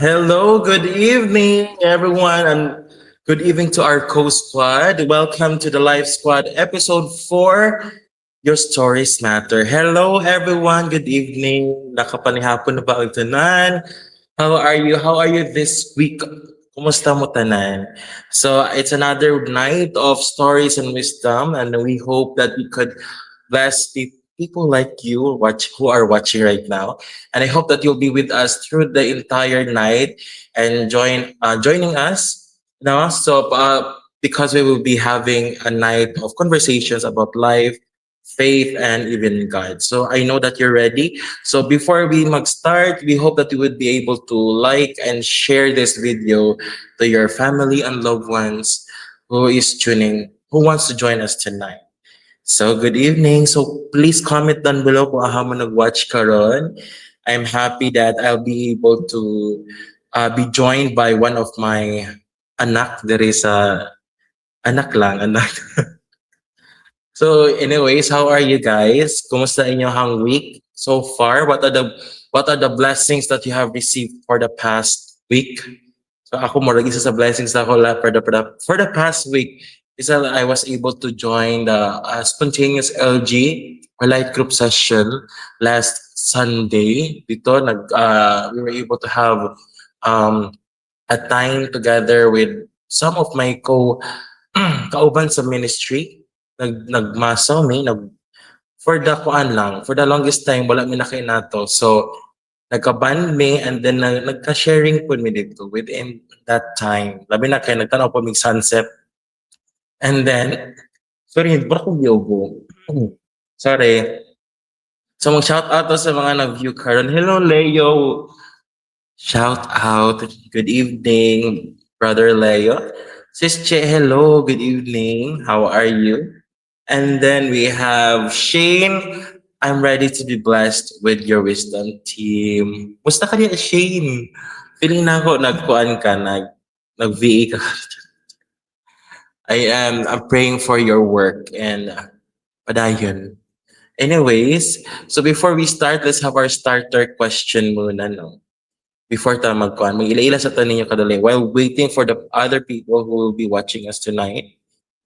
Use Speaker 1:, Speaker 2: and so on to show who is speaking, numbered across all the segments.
Speaker 1: Hello, good evening, everyone, and good evening to our co squad. Welcome to the Live Squad episode 4. Your stories matter. Hello, everyone. Good evening. Nakapanihapon na ba ang tanan? How are you? How are you this week? Kumusta mo tanan? So, it's another night of stories and wisdom, and we hope that we could bless people like you who are watching right now. And I hope that you'll be with us through the entire night and joining us. Now, because we will be having a night of conversations about life, faith, and even God. So I know that you're ready. So before we start, we hope that you would be able to like and share this video to your family and loved ones who wants to join us tonight. So good evening. So please comment down below kung aha mo nag-watch karon. I'm happy that I'll be able to be joined by one of my anak. There is a anak lang, anak. So anyways, how are you guys? Kumusta inyong week so far? What are the blessings that you have received for the past week? So ako mo isa sa blessings na ako for the past week is that I was able to join the spontaneous LG or light group session last Sunday. Dito we were able to have um, a time together with some of my kauban sa ministry. Nagmasaw mi for the kuan lang, for the longest time wala mi na kay nato. So nagka-band me and then nagka-sharing po mi dito within that time. Labi na kay nagtanaw po mig sunset. And then, sorry, bro ko biyogo. Sorry. So mag-shout out to sa mga nag-view karon. Hello, Leo. Shout out. Good evening, Brother Leo. Sis Che, hello. Good evening. How are you? And then we have Shane. I'm ready to be blessed with your wisdom team. Musta ka niya, Shane? Feeling na ako nagkuan ka, nag-VA ka. I'm praying for your work and padayon. Anyways, so before we start, let's have our starter question muna, no? Before tayo magkuhan, mag-ila-ila sa tanin yung kadali while waiting for the other people who will be watching us tonight.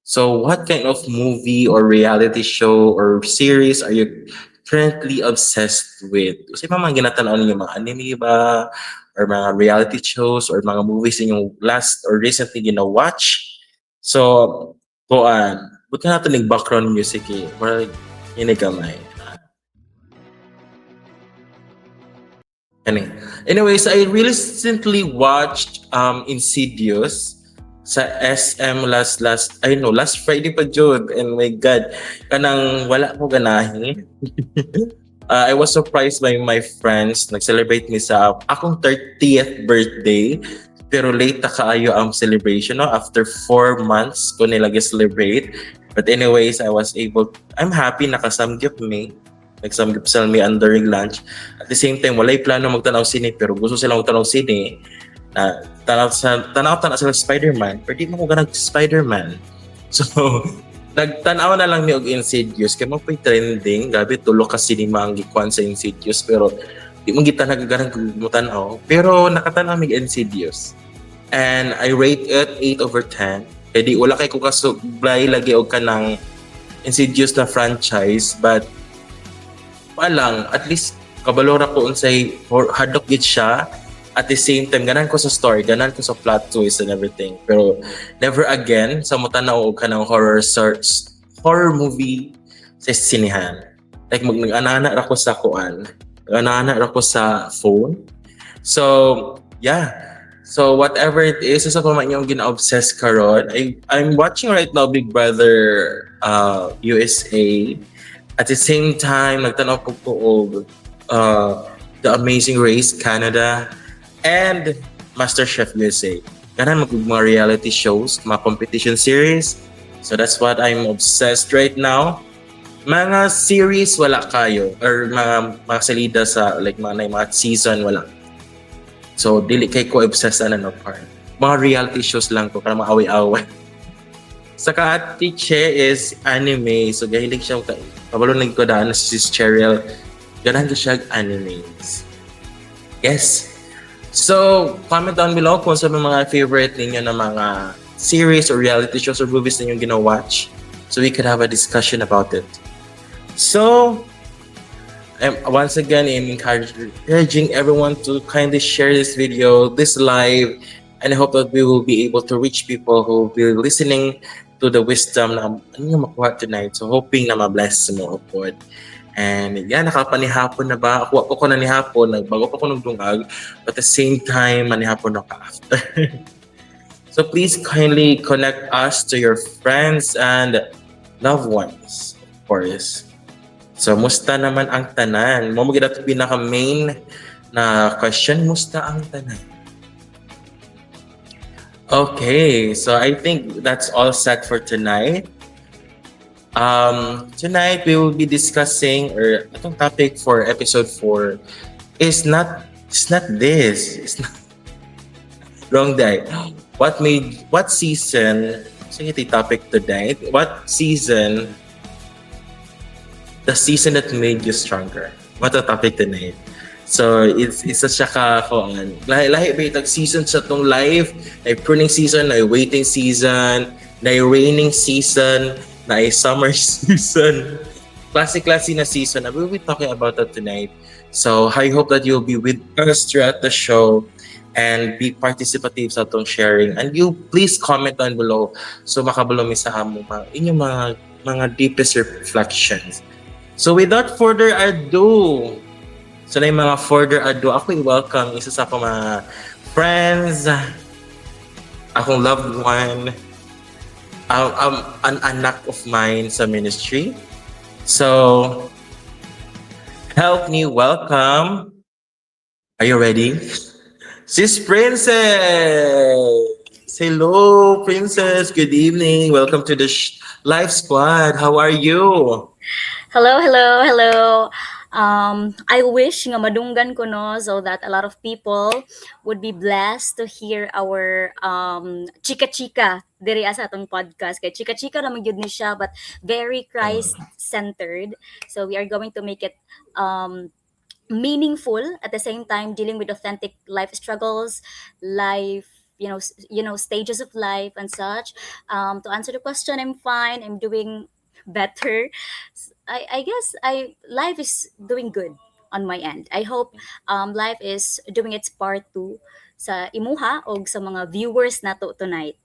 Speaker 1: So what kind of movie or reality show or series are you currently obsessed with? Kasi mga ginatanaw ninyo mga anime ba? Or mga reality shows or mga movies yung last or recently gina-watch? So, kuan, buti natin ng background music eh. Or inigamay. Anyways, I recently watched Insidious sa SM last Friday pa jud, and my god, kanang wala ko ganahin. I was surprised by my friends nag-celebrate mi sa akong 30th birthday, pero late na kaayo ang celebration, no? After 4 months ko nila celebrate. But anyways, I'm happy nakasamgyup mi. Nagsamgyup sila mi during lunch. At the same time, walay plano magtanaw sine, pero gusto silang magtanaw sine na tanaw sila Spider-Man, pero di mo ko ganag Spider-Man. So, nagtanaw na lang ni og Insidious, kaya mo po'y trending, gabi tulo ka cinema ang gikuan sa Insidious, pero di mo kita nagaganang mutanaw, pero nakatanaw mig Insidious. And I rate it 8/10. Kaya di wala kay ko kasublay lagi og kanang Insidious na franchise, but walang, at least kabalora ko unsay hadlok gid siya. At the same time, ganan ko sa story, ganan ko sa plot twist and everything. Pero never again sa mutanaw og kanang horror movie sa sinihan. Like nag-anana ra ko sa kuan, nag-anana ra ko sa phone. So, yeah. So whatever it is, sa pa man yung gina-obsess karon. I'm watching right now Big Brother USA. At the same time, nagtanaw ko og The Amazing Race Canada and MasterChef USA. Ganan mga reality shows, mga competition series. So that's what I'm obsessed right now. Mga series wala kayo, or mga salida sa like mga season wala. So dili kay ko obsessed na part. Mga reality shows lang ko para maaway-away. Saka Ate Che is anime. So gahilig siya kabalo ko daan si Sis Cheryl. Ganan ko siya animes. Yes. So, comment down below kung sa mga favorite ninyo na mga series or reality shows or movies na yung gina-watch. So we could have a discussion about it. So, once again, I'm encouraging everyone to kindly share this video, this live, and I hope that we will be able to reach people who will be listening to the wisdom na ano yung makuha tonight. So, hoping na ma-bless mo po. And yan, nakapanihapon na ba? Ako ko na nihapon, bago pa ko nagdungag. But at the same time, manihapon ako after. So please kindly connect us to your friends and loved ones, of course. So, musta naman ang tanan? Mo magiging ito pinaka-main na question, musta ang tanan? Okay, so I think that's all set for tonight. Tonight we will be discussing, or itong topic for episode 4 is not this. It's not wrong day. What season? Sige, the topic today. What season? The season that made you stronger. What the topic tonight? So it's siya ka kuan. Lahi ba itag season sa tong life, na pruning season, na waiting season, na raining season, na summer season, classy na season. And we'll be talking about that tonight. So I hope that you'll be with us throughout the show and be participative sa itong sharing. And you please comment down below so makabalo mi sa among inyong mga deepest reflections. So without further ado, so na yung mga further ado, ako i-welcome isa sa akong mga friends, akong loved one, an anak of mine sa ministry. So, help me welcome. Are you ready? Sis Princess! Hello, Princess. Good evening. Welcome to the Live Squad. How are you?
Speaker 2: Hello. I wish nga madunggan ko no, so that a lot of people would be blessed to hear our chika-chika diri sa atong podcast. Kay chika-chika naman gyud ni siya, but very Christ-centered. So we are going to make it meaningful, at the same time dealing with authentic life struggles, life stages of life and such. To answer the question, I'm fine. I'm doing better. I guess life is doing good on my end. I hope life is doing its part too sa imuha o sa mga viewers nato tonight.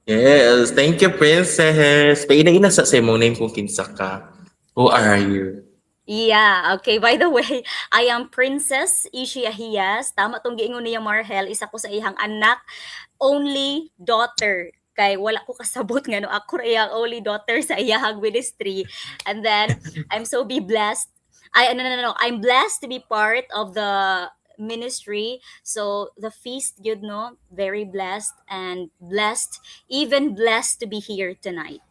Speaker 1: Yes, thank you, Princess. Paina-ina sa imong name kung kinsa ka. Who are you?
Speaker 2: Yeah, okay. By the way, I am Princess Ishi Ahias. Tama tong giingon niya Marhel, isa ko sa ihang anak, only daughter. Kay wala ko kasabot nga no ako ra only daughter sa iyahang ministry. And then I'm so be blessed. No. I'm blessed to be part of the ministry. So the feast, you know, very blessed and blessed, even blessed to be here tonight.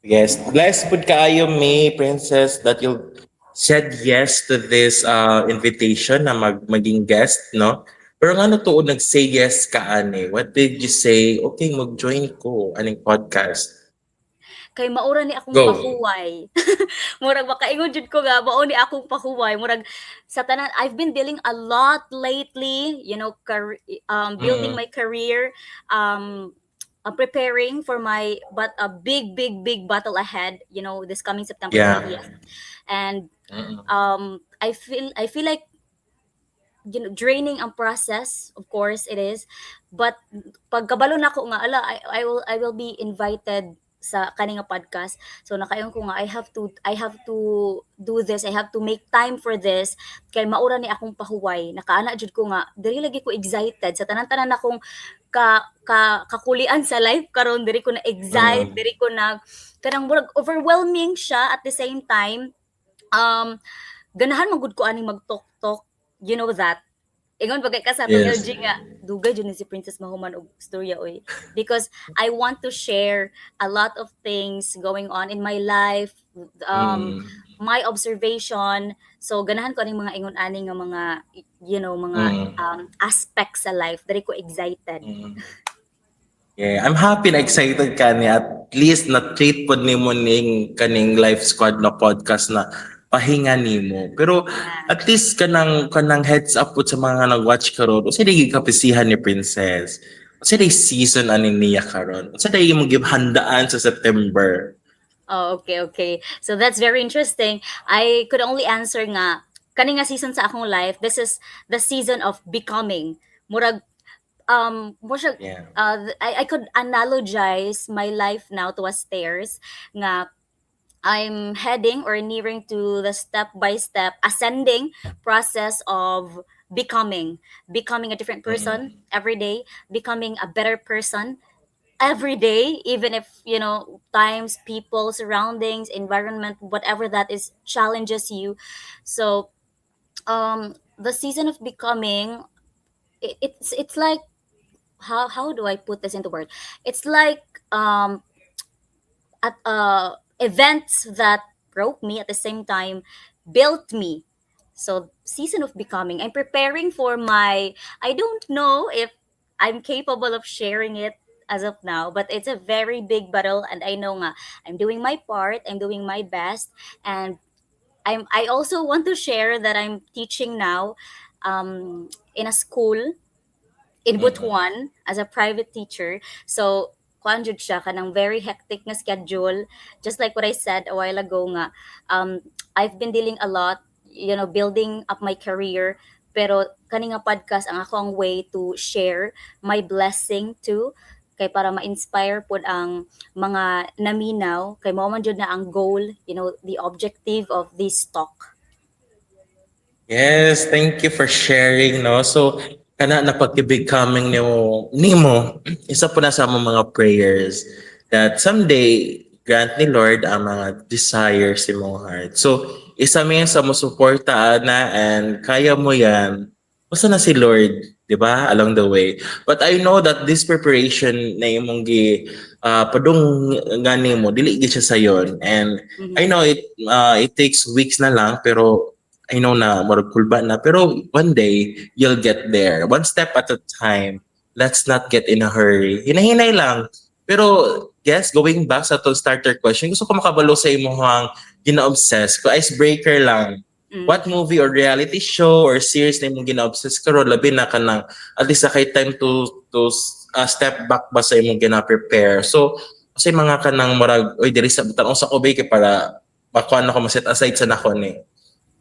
Speaker 1: Yes, blessed pud kaayo, May, Princess, that you said yes to this invitation na maging guest, no? Pero nga tuod nag-say yes ka, ani? What did you say? Okay, mag-join ko aning podcast.
Speaker 2: Kay maura ni akong
Speaker 1: Go.
Speaker 2: pahuway. Murag makaingon jud ko nga mao ni akong pahuway. Murag sa tanan, I've been dealing a lot lately, building my career, preparing for my a big battle ahead, this coming September 30th. And I feel like draining ang process, of course it is, but pagkabalo na ko nga I will be invited sa kaninga podcast. So nakayon ko nga I have to do this, I have to make time for this kay maura ni akong pahuway. Nakaana jud ko nga diri lagi ko excited sa tanan-tanan akong kakulian sa life karon, diri ko na excite, diri ko na kanang murag overwhelming siya, at the same time ganahan magud ko aning mag-talk, you know that. Ingon bagay ka sa
Speaker 1: Yes.
Speaker 2: LG nga dugay jud ni si Princess mahuman og storya oy, because I want to share a lot of things going on in my life, my observation. So ganahan ko aning mga ingon ani nga mga mga aspects sa life, diri ko excited.
Speaker 1: Yeah, I'm happy na excited ka ni at least na treat pod nimo ning kaning Live Squad na podcast na pahinga nimo. Pero
Speaker 2: Yeah.
Speaker 1: at least kanang heads up po sa mga nag-watch karon. Unsa day kapisihan ni Princess? Unsa day season ani niya karon? Unsa day imong gibhandaan sa September?
Speaker 2: Oh, okay, okay. So that's very interesting. I could only answer nga kani nga season sa akong life. This is the season of becoming. Murag murag
Speaker 1: Yeah.
Speaker 2: I could analogize my life now to a stairs nga I'm heading or nearing to the step by step ascending process of becoming a different person
Speaker 1: Mm-mm.
Speaker 2: every day, becoming a better person every day, even if times, people, surroundings, environment, whatever that is challenges you. So the season of becoming, it's like, how do I put this into word? It's like at events that broke me, at the same time built me. So season of becoming, I'm preparing for my, I don't know if I'm capable of sharing it as of now, but it's a very big battle, and I know nga I'm doing my part, I'm doing my best. And I also want to share that I'm teaching now in a school in
Speaker 1: Mm-mm.
Speaker 2: Butuan as a private teacher. So, kuan jud siya kanang very hectic nga schedule. Just like what I said a while ago nga, I've been dealing a lot, building up my career. Pero kani nga podcast ang akong way to share my blessing too, kay para ma-inspire pod ang mga naminaw, kay mao man jud na ang goal, the objective of this talk.
Speaker 1: Yes, thank you for sharing, no? So, kana na pagkibigkaming nimo, isa po na sa among mga prayers that someday grant ni Lord ang mga desires sa imong heart. So, isa mi sa mo suporta na and kaya mo yan. Basta na si Lord, 'di ba? Along the way. But I know that this preparation na imong padung nga nimo, dili gid siya sayon. And I
Speaker 2: Mhm.
Speaker 1: know it takes weeks na lang pero I know na murag kulba na pero one day you'll get there. One step at a time. Let's not get in a hurry. Hinahinay lang. Pero yes, going back sa to starter question, gusto ko makabalo sa imong gina-obsess ko. Icebreaker lang.
Speaker 2: Mm.
Speaker 1: What movie or reality show or series na imong gina-obsess karon labi na kanang at least sa kay time to step back ba sa imong gina-prepare. So kasi mga kanang murag oy diri sa butang usa ko ba kay para makuha na ko ma-set aside sa nako ni.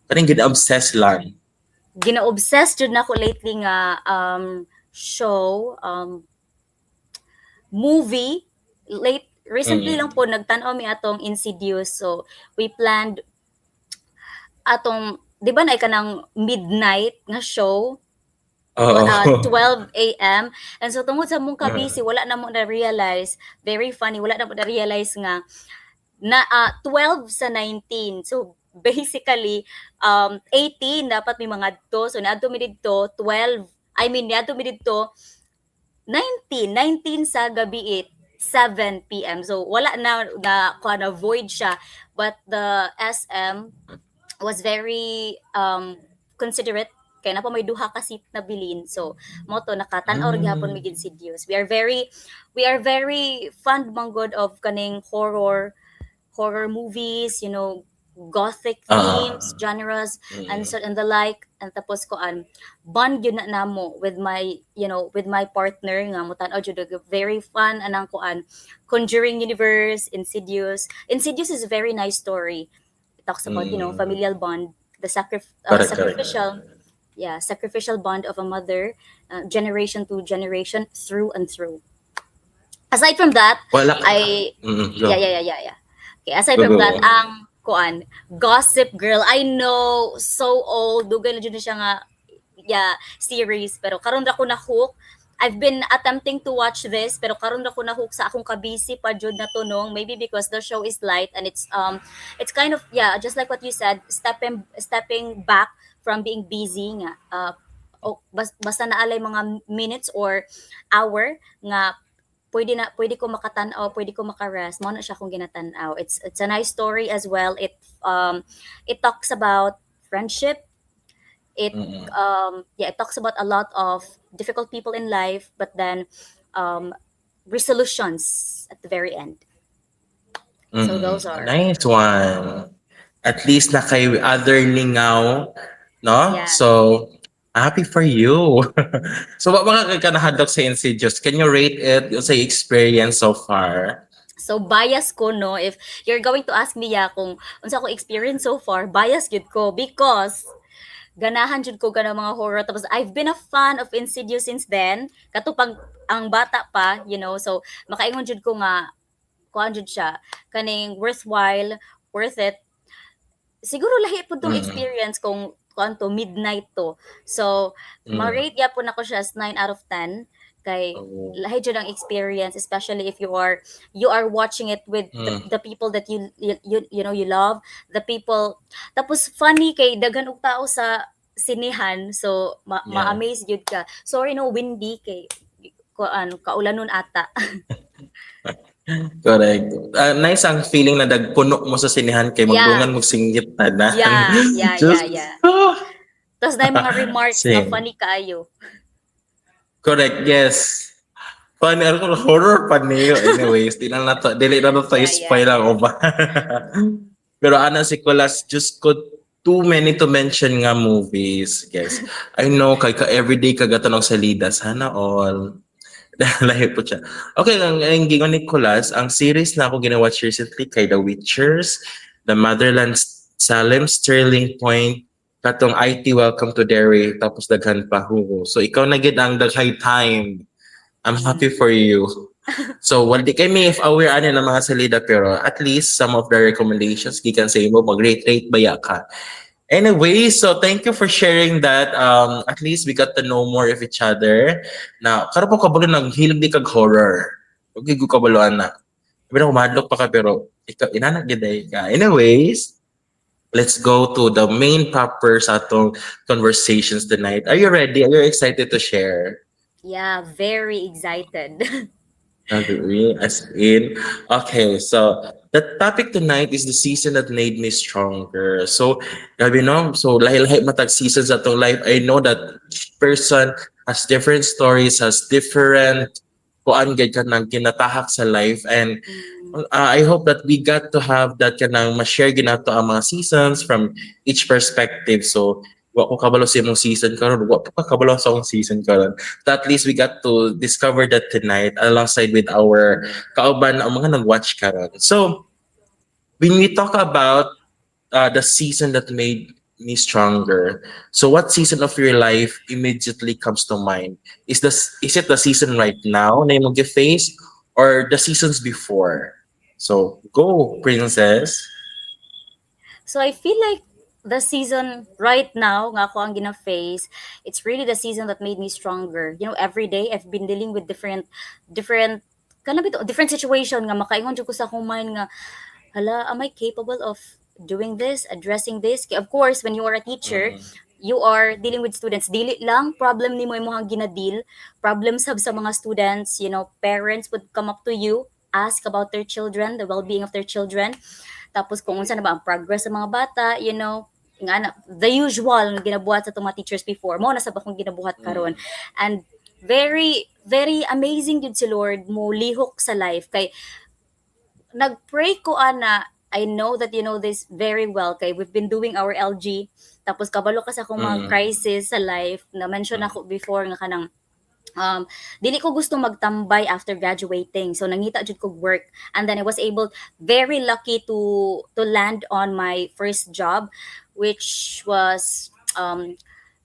Speaker 1: Kaning gina-obsess lang.
Speaker 2: Gina-obsess jud nako lately nga show, movie. Recently lang
Speaker 1: Mm.
Speaker 2: po nagtan-aw mi atong Insidious. So we planned atong, di ba na kanang midnight nga show,
Speaker 1: Oo.
Speaker 2: 12 a.m. And so tungod sa mong kabisi, wala na mo na realize, very funny, wala na mo na realize nga na 12 sa 19. So basically 18 dapat may mga to. So naadto mi didto 12. I mean naadto mi didto 19 sa gabi 7 p.m. So wala na na void siya, but the SM was very considerate, kay na pa may duha ka seat na bilin. So mo to nakatan-aw ra gyapon mi
Speaker 1: Hmm.
Speaker 2: gid si Dios. We are very fond man god of kaning horror movies, gothic themes,
Speaker 1: Oo.
Speaker 2: genres, and
Speaker 1: Mm.
Speaker 2: so and the like. And tapos koan, bond yun na namo with my partner nga mo tan-aw jud og very fun anang koan, Conjuring universe, Insidious is a very nice story. It talks about,
Speaker 1: Mm.
Speaker 2: familial bond, the
Speaker 1: Correct, correct.
Speaker 2: sacrificial, yeah, sacrificial bond of a mother, generation to generation, through and through. Aside from that,
Speaker 1: Wala
Speaker 2: I
Speaker 1: go.
Speaker 2: yeah, yeah, yeah, yeah, yeah. Okay, aside
Speaker 1: Go,
Speaker 2: from that,
Speaker 1: go.
Speaker 2: ang kuan, Gossip Girl. I know, so old, dugay na jud na siya nga, yeah, series, pero karon ra ko na hook. I've been attempting to watch this, pero karon ra ko na hook sa akong kabisi pa jud na tunong, maybe because the show is light, and it's kind of, yeah, just like what you said, stepping back from being busy nga, basta naalay mga minutes or hour nga pwede ko makatan-aw, pwede ko maka-rest, mao na siya kung ginatan-aw. It's a nice story as well. It talks about friendship. It
Speaker 1: Mm.
Speaker 2: Yeah, it talks about a lot of difficult people in life, but then um resolutions at the very end. So
Speaker 1: Mm.
Speaker 2: those are.
Speaker 1: Nice one. at least na kay other lingaw, no?
Speaker 2: Yeah.
Speaker 1: So, happy for you. So, what mga kanahadlok sa Insidious? Can you rate it sa experience so far?
Speaker 2: So bias ko no if you're going to ask me ya kung unsa ko experience so far, bias gyud ko because ganahan jud ko kana mga horror tapos I've been a fan of Insidious since then katupag ang bata pa, so makaingon jud ko nga kuan jud siya kaning worthwhile, worth it. Siguro lahi po tong
Speaker 1: Mm.
Speaker 2: experience kung kuan to midnight to. So ma-rate yapon ako siya as 9 out of 10 kay
Speaker 1: Oh.
Speaker 2: lahi jud ang experience especially if you are watching it with the people that you love, the people tapos funny kay daghan og tao sa sinehan so
Speaker 1: Yeah.
Speaker 2: ma-amaze jud ka. Sorry no windy kay kuan kaulanon ata.
Speaker 1: Correct. Nice ang feeling na dagpuno mo sa sinehan kay
Speaker 2: Yeah.
Speaker 1: magdungan mo singgit tanan.
Speaker 2: Yeah.
Speaker 1: Just,
Speaker 2: Tapos na yung mga remarks na
Speaker 1: Same.
Speaker 2: funny kaayo.
Speaker 1: Correct, yes. Funny, horror pa niyo. Anyways, dili na to tayo
Speaker 2: Yeah.
Speaker 1: spoil lang o ba? Pero ana si Kulas, just ko too many to mention nga movies. Yes. I know, kay ka everyday kagatanong sa Lida. Sana all. Lahi po siya. Okay, ang gingon ni Kulas, ang series na ako gina-watch recently kay The Witchers, The Motherland Salem, Sterling Point, katong IT Welcome to Derry, tapos daghan pa Hugo. So ikaw na gid ang daghay time. I'm happy for you. So wala di kami if aware ani ng mga salida pero at least some of the recommendations gikan sa imo mag-rate baya ka. Anyway, so thank you for sharing that. At least we got to know more of each other. Na karo po kabalo nang hilig di kag horror. Okay, go kabaloan na. Pero kumadlok pa ka pero ikaw inanak giday ka. Anyways, let's go to the main proper sa atong conversations tonight. Are you ready? Are you excited to share?
Speaker 2: Yeah, very excited.
Speaker 1: Agree, as in. Okay, so the topic tonight is the season that made me stronger. So, grabe no? So, lahi-lahi matag seasons atong life. I know that each person has different stories, has different kuan gid ka nang kinatahak sa life. And I hope that we got to have that kanang ma-share ginato ang mga seasons from each perspective. So, wa ko kabalo sa imong season karon, wa pa kabalo sa akong season karon. So at least we got to discover that tonight alongside with our kauban ang mga nag-watch karon. So, when we talk about the season that made me stronger, so what season of your life immediately comes to mind? Is it the season right now na imong gi-face or the seasons before? So, go, princess.
Speaker 2: So I feel like the season right now nga ako ang gina-face, it's really the season that made me stronger. Every day I've been dealing with different different situation nga makaingon jud ko sa akong mind nga hala, am I capable of doing this, addressing this? Of course, when you are a teacher, you are dealing with students. Dili lang problem nimo imong gina-deal, problems sa mga students, parents would come up to you, ask about their children, the well-being of their children. Tapos kung unsa na ba ang progress sa mga bata, nga the usual nga ginabuhat sa itong mga teachers before mo nasa ba kung ginabuhat karon. And very very amazing yun si Lord mo lihok sa life kay nagpray ko ana. I know that you know this very well kay we've been doing our LG tapos kabalo ka sa akong mga crisis sa life na mention ako before nga kanang dili ko gusto magtambay after graduating. So nangita jud ko work and then I was able very lucky to land on my first job which was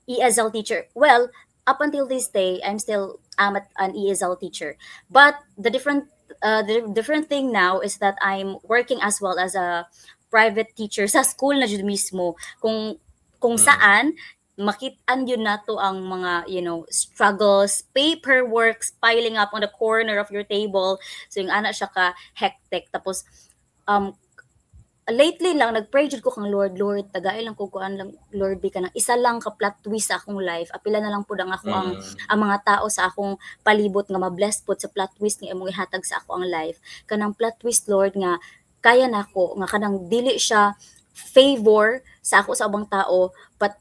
Speaker 2: ESL teacher. Well, up until this day I'm still an ESL teacher. But the different thing now is that I'm working as well as a private teacher sa school na jud mismo kung saan makitaan yun nato ang mga struggles, paperwork piling up on the corner of your table. So yung ana siya ka hectic tapos lately lang nagpray jud ko kang Lord tagay lang ko kuan lang Lord bi ka nang isa lang ka plot twist sa akong life apila na lang pud ang ako ang mga tao sa akong palibot nga ma-bless pud sa plot twist nga imong ihatag sa ako ang life kanang plot twist Lord nga kaya nako nga kanang dili siya favor sa ako sa ubang tao but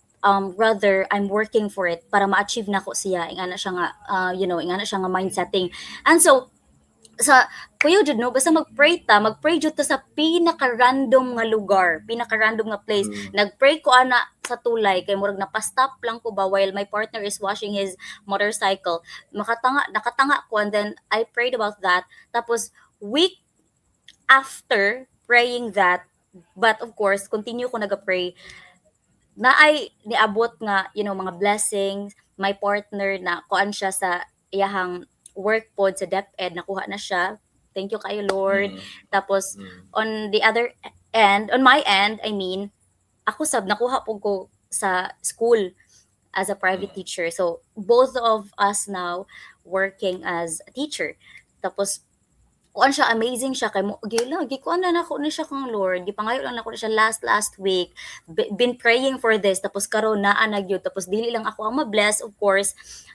Speaker 2: rather I'm working for it para ma-achieve nako siya ingana siya nga ingana siya nga mindsetting. And so sa kuya jud no, basta magpray jud ta sa pinaka-random nga lugar, pinaka-random nga place. Nagpray ko ana sa tulay kay murag napastop lang ko ba while my partner is washing his motorcycle. Nakatanga ko, and then I prayed about that. Tapos week after praying that, but of course continue ko naga-pray, na ay niabot nga mga blessings. My partner na kuan siya sa iyahang work pod sa DepEd, nakuha na siya, thank you kayo Lord. Tapos on the other end, on my end, I mean, ako nakuha po ko sa school as a private teacher, so both of us now working as a teacher. Tapos kuan siya, amazing siya kay mo gila gikuan na nako ni siya kang Lord, gipangayo lang nako ni siya last week. Been praying for this, tapos karon naa na gyud, tapos dili lang ako ang ma-bless, of course.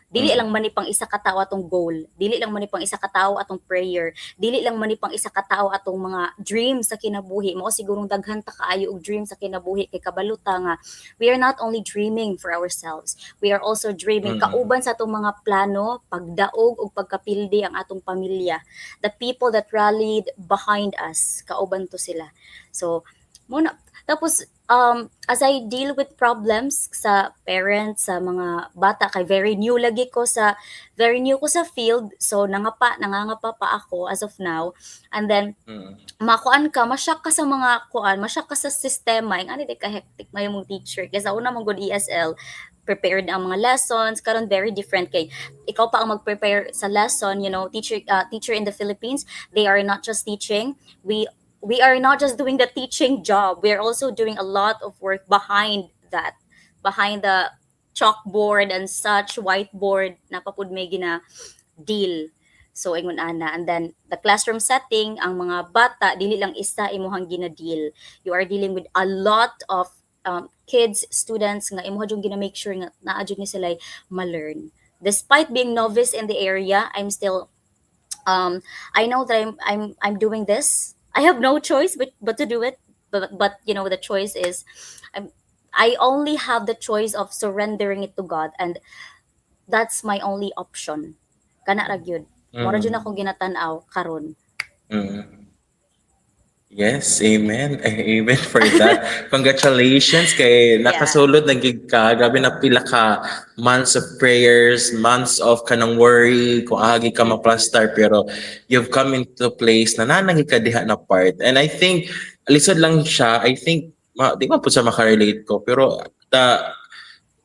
Speaker 2: Dili lang man ni pang isa ka tawo atong goal, dili lang man ni pang isa ka tawo atong prayer, dili lang man ni pang isa ka tawo atong mga dreams sa kinabuhi. Mao sigurong daghan ta kaayo og dreams sa kinabuhi, kay kabaluta nga we are not only dreaming for ourselves, we are also dreaming kauban sa atong mga plano, pagdaog ug pagkapildi ang atong pamilya. The people that rallied behind us, kauban to sila. So muna, tapos as I deal with problems sa parents, sa mga bata, kay very new ko sa field, so nangangapa pa ako as of now. And then masyak ka sa mga masyak ka sa sistema, yung di ka hectic may mong teacher, kasi una mong good ESL, prepared ang mga lessons, karon very different kay ikaw pa ang mag-prepare sa lesson. Teacher in the Philippines, they are not just teaching, we are not just doing the teaching job, we are also doing a lot of work behind that, behind the chalkboard and such, whiteboard, napapud may gina deal. So ingon ana, and then the classroom setting, ang mga bata dili lang isa imuhang gina-deal, you are dealing with a lot of kids, students nga imo jud gina make sure nga naa jud ni sila ma-learn. Despite being novice in the area, I'm still I know that I'm doing this. I have no choice but to do it. But the choice is, I only have the choice of surrendering it to God, and that's my only option. Kana ra gyud. Mora jud ako ginatan-aw karon.
Speaker 1: Yes, amen. Amen for that. Congratulations kay nakasulod na gid ka. Grabe na pila ka months of prayers, months of kanang worry kung agi ka ma-plaster, pero you've come into a place na nanangi ka diha na part. And I think lisod lang siya. I think di ba po sa makarelate ko, pero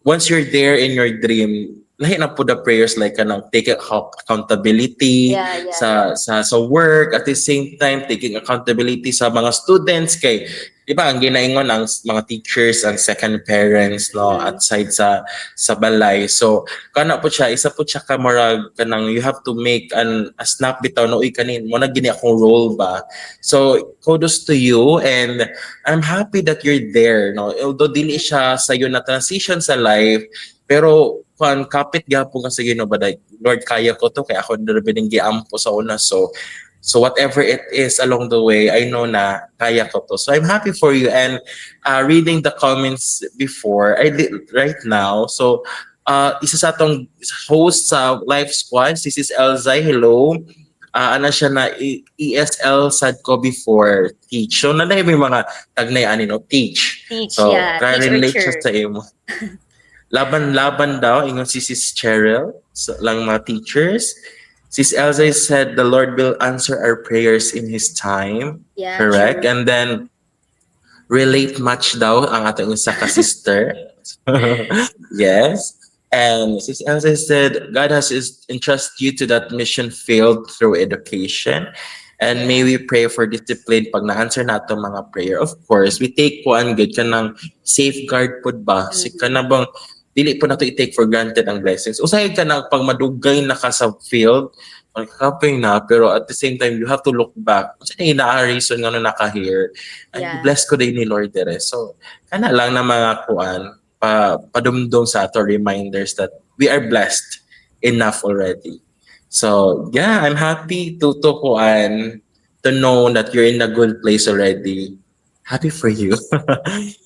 Speaker 1: once you're there in your dream, lahi na po the prayers like kanang take accountability sa work, at the same time taking accountability sa mga students, kay di ba ang ginaingon ang mga teachers ang second parents outside sa balay. So kana po siya, isa po siya ka marag kanang you have to make a snap bitaw no, uy kanin mo na gini akong role ba. So kudos to you, and I'm happy that you're there, no, although dili siya sa iyo na transition sa life, pero kapit gyapon ka sa Ginoo ba, Lord kaya ko to, kaya ako narabining giampo sa una, so whatever it is along the way, I know na kaya ko to. So I'm happy for you. And reading the comments before I did right now, so isa sa atong host sa Life Squad, this is Elzay. Hello. Ana siya na ESL sad ko before teach, so nanay may mga tagnay ani no teach, so relate siya sa imo. Laban daw, ingon si Sis Cheryl, lang mga teachers. Sis Elsa said, the Lord will answer our prayers in His time. Yeah, correct? Sure. And then, relate much daw ang ating isa ka sister. Yes. And Sis Elsa said, God has entrusted you to that mission field through education. And may we pray for discipline pag na-answer nato mga prayer. Of course, we take kuan good ka ng safeguard pod ba? Si ka na bang dili po nato i-take for granted ang blessings. Usahay ka na pag madugay na ka sa field, magkakapay na, pero at the same time, you have to look back. Kasi reason nga na naka-here, and bless ko din ni Lord there. So, kana lang na mga kuan, padumdum sa ato reminders that we are blessed enough already. So, yeah, I'm happy to kuan, to know that you're in a good place already. Happy for you.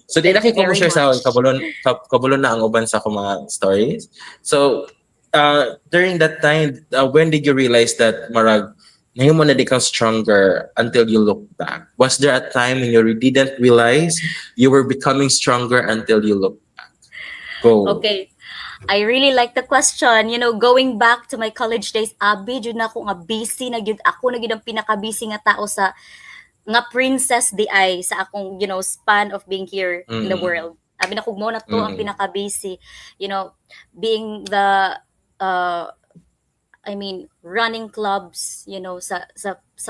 Speaker 1: So, di laki ko share sa kabulon na ang uban sa akong mga stories. So, during that time, when did you realize that marag Ngayon mo na di ka stronger until you look back. Was there a time when you didn't realize you were becoming stronger until you look back? Go.
Speaker 2: Okay. I really like the question. You know, going back to my college days, abi jud na ako nga busy na gyud ako na gyud ang pinaka-busy nga tao sa nga princess di ay sa akong, you know, span of being here in the
Speaker 1: Mm.
Speaker 2: world. Abi na kog mo na to ang
Speaker 1: Mm.
Speaker 2: pinaka-busy, you know, being the uh I mean, running clubs, you know, sa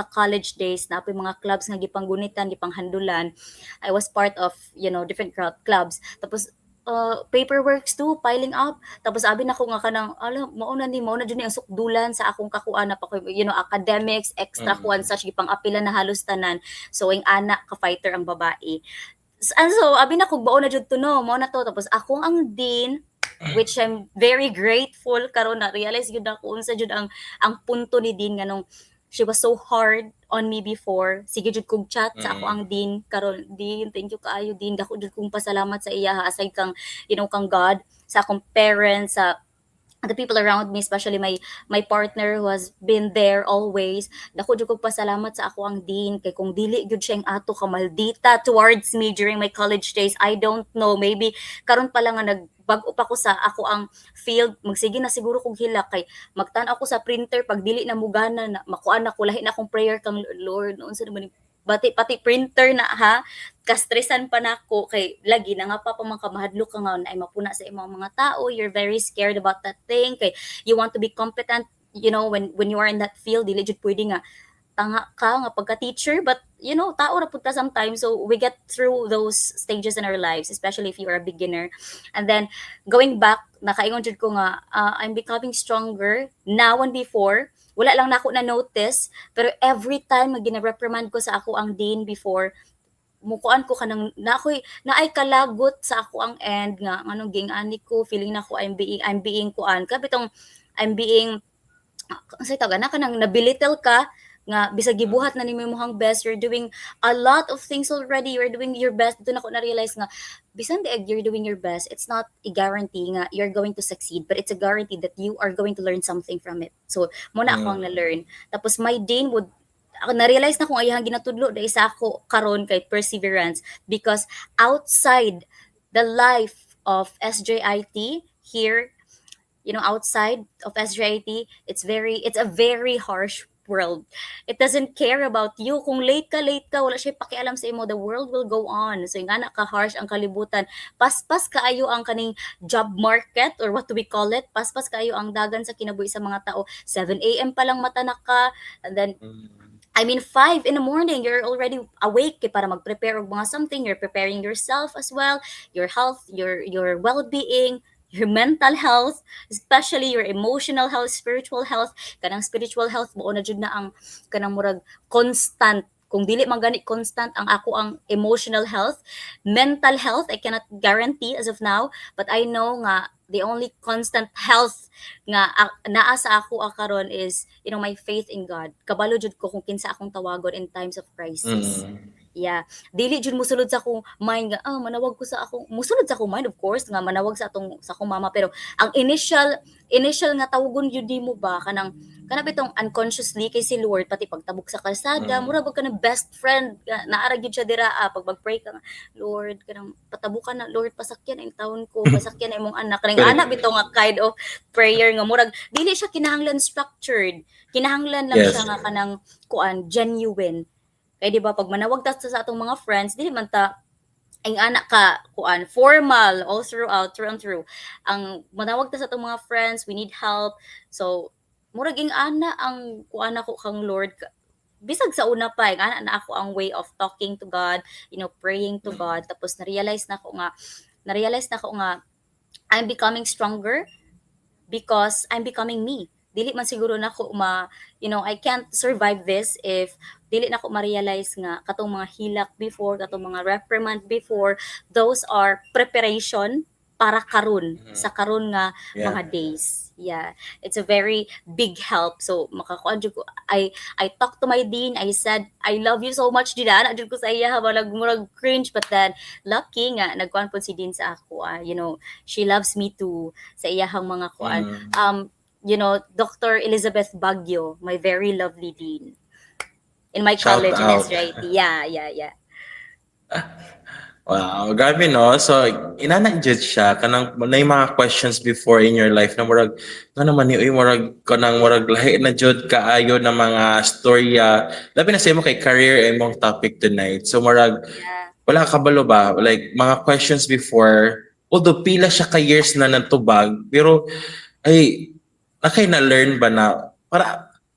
Speaker 2: college days na mga clubs nga gipanggunitan, gipanghandulan. I was part of, you know, different clubs. Tapos paperworks too piling up. Tapos abi na ko nga kanang ala mauna jud ni ang sukdulan sa akong kakuan na pa ko, you know, academics, extra kuan such gipang apilan na halos tanan. So ang anak ka fighter ang babae. And so abi na kog baon na jud to no, mao na to tapos akong ang dean which I'm very grateful karon na realize gyud ako unsa jud ang punto ni Dean nganong she was so hard on me before. Sige jud kog chat sa ako ang Dean karon, Dean, thank you kaayo Dean, dako jud kong pasalamat sa iya aside kang, you know, kang God, sa akong parents, sa the people around me, especially my partner who has been there always. Dako jud kog pasalamat sa ako ang Dean kay kung dili gyud siya ang ato ka maldita towards me during my college days, I don't know, maybe karon pa lang nga nagbag-o pa ko sa ako ang field, magsige na siguro kog hilak kay magtan-aw ko sa printer pag dili na mugana na makuan na ko lahi na akong prayer kang Lord unsa naman pati printer na ha, kastresan pa nako kay lagi na nga pa pamangkamahadlok ka nga na ay mapuna sa imong mga tao, you're very scared about that thing kay you want to be competent, you know, when you are in that field dili jud pwede nga tanga ka nga pagka-teacher, but you know tao ra pud ta sometimes, so we get through those stages in our lives, especially if you are a beginner. And then going back nakaingon jud ko nga I'm becoming stronger now and before. Wala lang nako na notice, pero every time nga gina-reprimand ko sa ako ang dean before, mukuan ko kanang na ay kalagot sa ako ang end nga anong ging ani ko feeling na ko I'm being kuan ka bitong I'm being say tawag na kanang nabilittle ka nga bisag gibuhat na nimo imong best, you're doing a lot of things already, you're doing your best. Dito na ko na realize nga bisan the you're doing your best, it's not a guarantee nga you're going to succeed, but it's a guarantee that you are going to learn something from it. So mo na ako ang na-learn. Tapos my Dane would ako na-realize na kung ayahang ginatudlo dahil sa ako karon kay perseverance, because outside the life of SJIT here, you know, outside of SJIT, it's a very harsh world. It doesn't care about you. Kung late ka, wala siya pakialam sa imo. The world will go on. So, yung anak ka harsh ang kalibutan. Paspas kaayo ang kaning job market, or what do we call it? Paspas kaayo ang dagan sa kinabuhi sa mga tao. 7 a.m. pa lang matanak ka. And then, I mean, 5 in the morning, you're already awake para mag-prepare og mga something. You're preparing yourself as well, your health, your well-being, your mental health, especially your emotional health, spiritual health. Kanang spiritual health mo na jud na ang kanang murag constant. Kung dili man gani constant ang ako ang emotional health, mental health I cannot guarantee as of now, but I know nga the only constant health nga naa sa ako karon is, you know, my faith in God. Kabalo jud ko kung kinsa akong tawagon in times of crisis. Yeah, dili jud musulod sa akong mind nga manawag ko sa akong musulod sa akong mind, of course nga manawag sa akong mama, pero ang initial nga tawagon jud mo ba kanang bitong unconsciously kay si Lord, pati pagtabok sa kalsada mura ba ka ng best friend naara gyud siya dira pag mag-pray ka nga, Lord kanang patabukan na Lord, pasakyan ang taon ko, pasakyan na imong anak kanang anak bitaw nga kind of prayer nga murag dili siya kinahanglan structured, kinahanglan lang siya nga kanang kuan genuine. Kaya di ba pag manawag ta sa atong mga friends, dili man ta ang anak ka kuan formal all throughout through and through. Ang manawag ta sa atong mga friends, we need help. So murag ing ana ang kuan ako kang Lord, bisag sa una pa ang ana na ako ang way of talking to God, you know, praying to God. Tapos na-realize na ko nga I'm becoming stronger because I'm becoming me. Dili man siguro nako you know, I can't survive this if dili nako ma-realize nga katong mga hilak before, katong mga reprimand before, those are preparation para karon sa karon nga mga days. Yeah, it's a very big help. So makakuan jud ko, I talked to my dean, I said I love you so much dida na jud ko sa iya habang nagmurag cringe, but then lucky nga nagkuan po si dean sa ako, you know, she loves me too sa iyahang mga kuan. Dr. Elizabeth Baguio, my very lovely dean in my
Speaker 1: Shout
Speaker 2: college in
Speaker 1: out.
Speaker 2: SRIT. Yeah, yeah, yeah.
Speaker 1: Wow, grabe no. So, inana-jud siya kanang na yung mga questions before in your life na murag nga naman ni uy murag kanang murag lahi na jud kaayo na mga storya. Labi na sa imo kay career imong topic tonight. So murag
Speaker 2: Yeah.
Speaker 1: wala ka balo ba like mga questions before although pila siya ka years na natubag pero ay nakay na learn ba na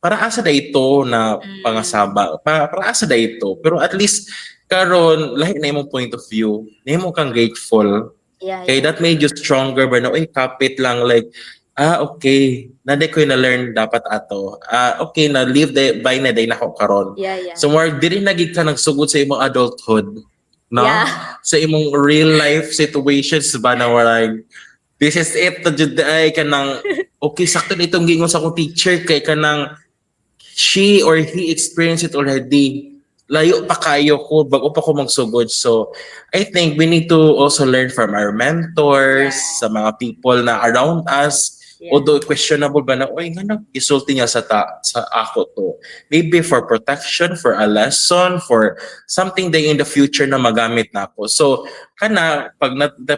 Speaker 1: para asa da ito na
Speaker 2: Mm,
Speaker 1: pangasaba para asa da ito pero at least karon lahi na imong point of view nimo kang grateful
Speaker 2: yeah,
Speaker 1: kay
Speaker 2: yeah.
Speaker 1: that made you stronger ba na ay kapit lang like okay na di ko na learn dapat ato okay na live the by na day nako karon
Speaker 2: Yeah, yeah.
Speaker 1: so more diri na gid ka nagsugod sa imong adulthood no
Speaker 2: Yeah.
Speaker 1: sa imong real life situations ba na warag this is it to jud ay kanang okay sakto na itong gingon sa akong teacher kay kanang she or he experienced it already. Layo pa kayo ko bago pa ko magsugod. So, I think we need to also learn from our mentors,
Speaker 2: Yeah,
Speaker 1: sa mga people na around us.
Speaker 2: yeah.
Speaker 1: Although questionable ba na, oy, nga nag-isulti niya sa ako to. Maybe for protection, for a lesson, for something day in the future na magamit na ako. So, pag na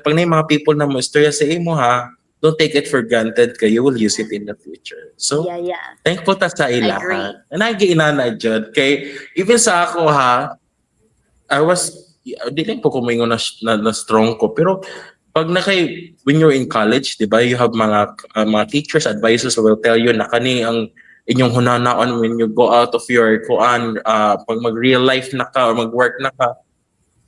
Speaker 1: yung mga people na mo istorya sa imo ha, don't take it for granted kay you will use it in the future. So,
Speaker 2: Yeah, yeah.
Speaker 1: thankful ta sa
Speaker 2: I
Speaker 1: ila ha.
Speaker 2: agree.
Speaker 1: Nagiinana jud kay even sa ako ha, I was dili po ko moingon na strong ko pero pag na kay when you're in college, 'di ba? You have mga teachers, advisors who will tell you na kani ang inyong hunanaon when you go out of your pag mag real life na ka or mag-work na ka.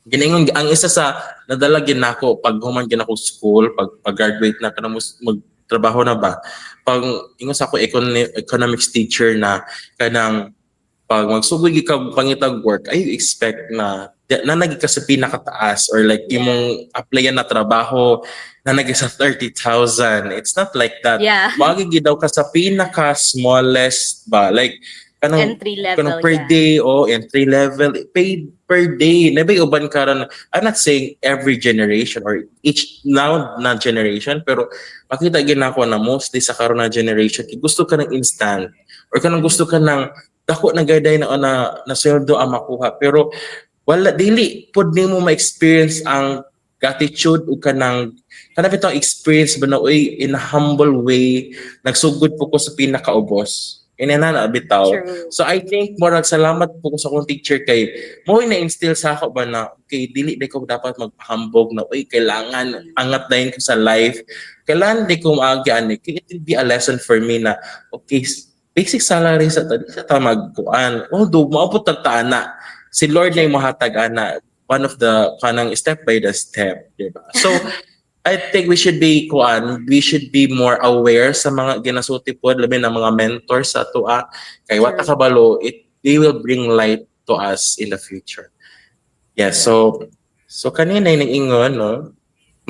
Speaker 1: Giningon ang isa sa nadala gid nako pag human gid ako school, pag graduate na kana magtrabaho na ba. Pag ingon sa ako economics teacher na kanang pag magsugod ka pangitag work, ay you expect na nagi ka sa pinakataas or like
Speaker 2: Yeah.
Speaker 1: imong applyan na trabaho na nagi sa 30,000. It's not like that.
Speaker 2: Yeah.
Speaker 1: Magigi daw ka sa pinaka smallest ba like kanang
Speaker 2: Entry
Speaker 1: kanang
Speaker 2: level,
Speaker 1: per
Speaker 2: yeah.
Speaker 1: day o entry level paid per day. Nabay uban karon. I'm not saying every generation or each now na generation pero makita gid nako na mostly sa karon na generation gusto ka ng instant or kanang gusto ka ng dako na gaday na sweldo ang makuha pero wala dili pud nimo ma-experience ang gratitude o kanang bitong experience ba na uy in a humble way nagsugod po ko sa pinakaubos inana bitaw
Speaker 2: True.
Speaker 1: so I think murag salamat po ko sa akong teacher kay mo na-instill sa ako ba na okay dili di ko dapat magpahambog na uy kailangan angat dayon ko sa life kailangan di ko maagi ani kay it will be a lesson for me na okay basic salary sa ta magkuan although maabot ta na si Lord na yung mahatag ana one of the kanang step by the step di ba so I think we should be more aware sa mga ginasuti pod labi na mga mentors sa tua kay what
Speaker 2: True.
Speaker 1: kabalo they will bring light to us in the future. Yes, so kanina yung ingon no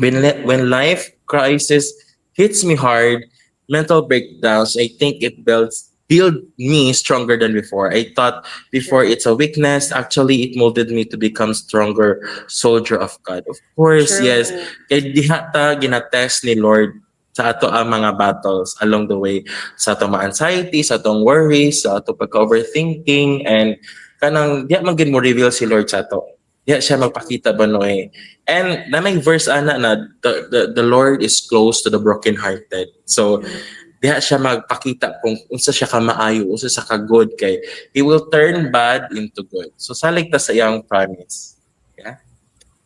Speaker 1: when life crisis hits me hard, mental breakdowns, I think it build me stronger than before. I thought before
Speaker 2: True.
Speaker 1: it's a weakness. Actually, it molded me to become stronger soldier of God. Of course,
Speaker 2: True.
Speaker 1: yes. Kaya diha ta ginatest ni Lord sa ato ang mga battles along the way. Sa ato mga anxiety, sa atong worries, sa ato pagka-overthinking, and kanang diya man gid mo reveal si Lord sa ato. Diya siya magpakita ba no eh. And na may verse ana na the Lord is close to the brokenhearted. So diha siya magpakita kung unsa siya ka maayo, unsa sa ka good kay he will turn bad into good. So salig ta sa iyang promise. Yeah.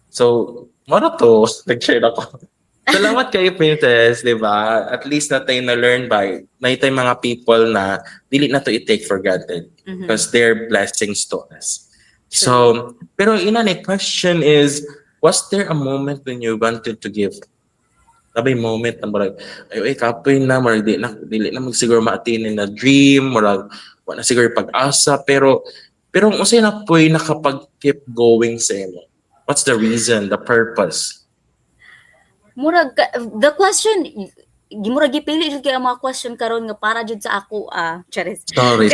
Speaker 1: So moro to nag-share ako. Salamat kayo Princess, di ba? At least na tayo na-learn by na tayo mga people na dili na to i-take for granted because they're blessings to us. So, pero ina na question is, was there a moment when you wanted to give? Sabay moment na murag ay kapoy na murag dili na magsiguro maatinin na dream murag wala na siguro pag-asa pero unsay na poy nakapag keep going sa imo? What's the reason, the purpose?
Speaker 2: The question gimurag gipili jud kay ang mga question karon nga para jud sa ako charis.
Speaker 1: Sorry.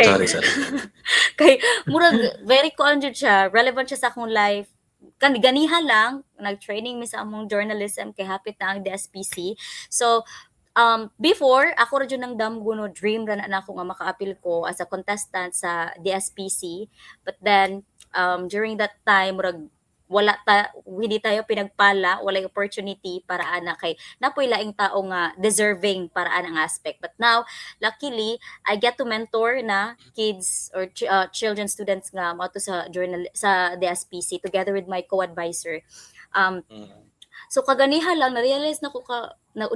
Speaker 2: Kay murag very kuan jud siya, relevant siya sa akong life. Ganiha lang nag-training mi sa among journalism kay hapit na ang DSPC. So Before ako ra jud nang damgo no, dream ra na ako nga maka-appeal ko as a contestant sa DSPC. But then during that time murag hindi tayo pinagpala, walay opportunity para ana kay napoy laing tao nga deserving para anang aspect. But now luckily I get to mentor na kids or children students nga mo sa journal sa DSPC together with my co-advisor. um
Speaker 1: Mm.
Speaker 2: So kaganihan lang na-realize na ko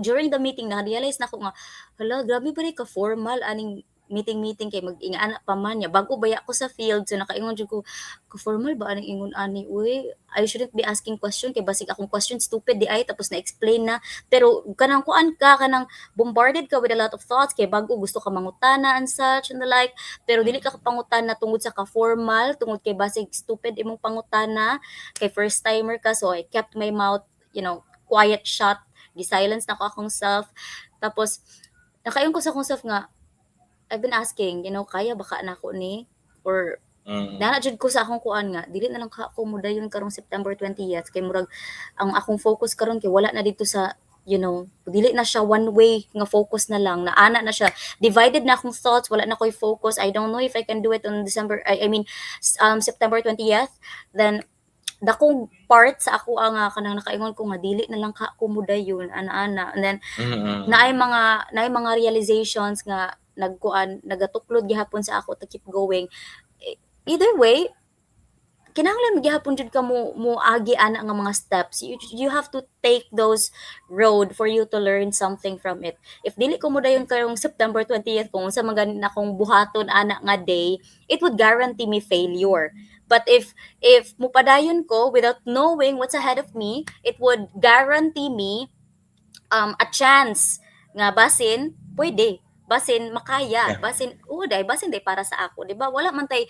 Speaker 2: during the meeting na-realize na ko nga hala grabe ba ni ka formal aning meeting kay mag-ingana pa man niya bago baya ko sa field, so nakaingon jud ko ka formal ba aning ingon ani uy, I shouldn't be asking question kay basig akong question stupid di ay tapos na explain na, pero kanang kuan ka kanang bombarded ka with a lot of thoughts kay bago gusto ka mangutana and such and the like, pero dili ka pangutana tungod sa ka formal tungod kay basig stupid imong pangutana kay first timer ka, so I kept my mouth, quiet shut, gi-silence na ko akong self. Tapos, nakayon ko sa akong self nga, I've been asking, kaya baka na ako ni? Or,
Speaker 1: Mm.
Speaker 2: nanajud ko sa akong kuan nga, dili na lang ka ako mudayon karong September 20th, kay murag, ang akong focus karon kay wala na dito sa, dili na siya one way nga focus na lang, naana na siya, divided na akong thoughts, wala na ko'y focus, I don't know if I can do it on September 20th, then, dakong part sa ako ang kanang nakaingon ko nga dili na lang ka ako mudayon ana-ana, and then
Speaker 1: Mm.
Speaker 2: naay mga realizations nga nagatuklod gihapon sa ako to keep going. Either way kinahanglan gihapon jud ka mo agi ana nga mga steps, you have to take those road for you to learn something from it. If dili ko mo dayon karong September 20th kung unsa man gani akong buhaton ana nga day, it would guarantee me failure. But if mupadayon ko without knowing what's ahead of me, it would guarantee me a chance nga basin pwede, basin makaya,
Speaker 1: Yeah.
Speaker 2: basin day para sa ako, di ba? Wala man tay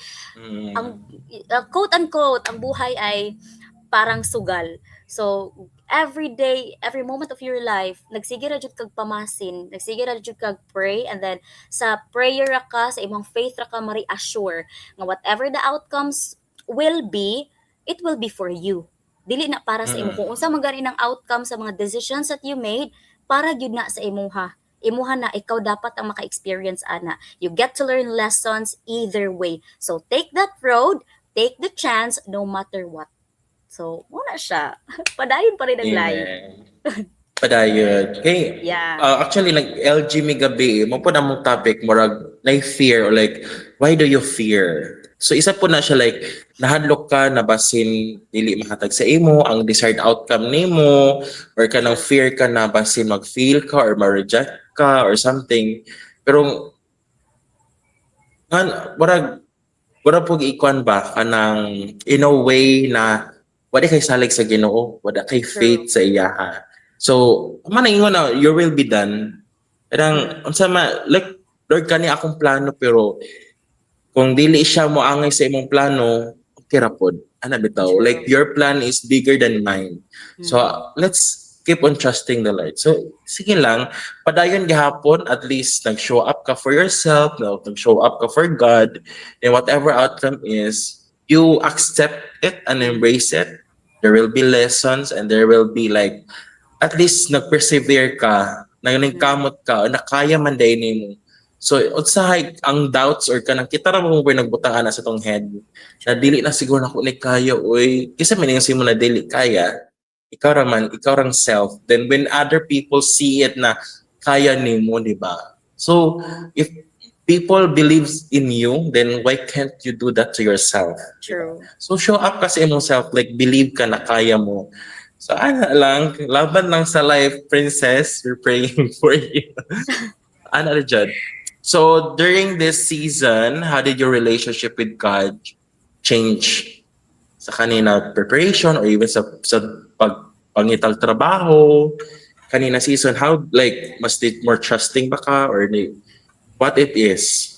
Speaker 2: ang
Speaker 1: Mm.
Speaker 2: quote unquote ang buhay ay parang sugal. So every day, every moment of your life, nagsige ra jud kag pamasin, nagsige ra jud kag pray, and then sa prayer ra ka, sa imong faith ra ka ma-reassure nga whatever the outcomes will be, it will be for you. Dili na para sa imo,
Speaker 1: Mm.
Speaker 2: kung unsa man gani ang outcome sa mga decisions that you made, para gyud na sa imuha na ikaw dapat ang maka-experience ana. You get to learn lessons either way. So take that road, take the chance no matter what. So, muna siya. Padayon pa rin ang life.
Speaker 1: Amen. Padayon. Okay.
Speaker 2: Yeah.
Speaker 1: Actually, like LG mi gabi, mo po na mong topic, morag, na fear or like, why do you fear? So isa po na siya like, nahadlok ka na basin dili mahatag sa imo, ang desired outcome nimo, or kanang fear ka na basin mag-fail ka or ma-reject ka or something. Pero, warag, wala po ikuan ba kanang in a way na wala kay salig sa Ginoo, wala kay faith sa iyaha. So, ingon na your will be done. Parang unsa like Lord kani akong plano pero kung dili siya mo angay sa imong plano, okay ra pod. Ana bitaw,
Speaker 2: True.
Speaker 1: like your plan is bigger than mine. So, let's keep on trusting the Lord. So, sige lang, padayon gihapon, at least nag-show up ka for yourself, no? Nag-show up ka for God, and whatever outcome is, you accept it and embrace it. There will be lessons and there will be like, at least nag-persevere ka, nagkamot ka, o nakaya man day nimo. So, unsahay ang doubts or kanang kita ra mo nagbutang ana sa tong head na dili na siguro nako ni kaya oy kisa man yung simo na dili kaya ikaw rang self, then when other people see it na kaya nimo, di ba? So if people believes in you, then why can't you do that to yourself?
Speaker 2: True.
Speaker 1: So show up kasi imong self, like believe ka na kaya mo. So ana lang, laban lang sa life, princess. We're praying for you. Ana ra jud. So during this season, how did your relationship with God change? Sa kanina preparation or even sa pangital trabaho, kanina season, how like mas more trusting ba ka or what it is?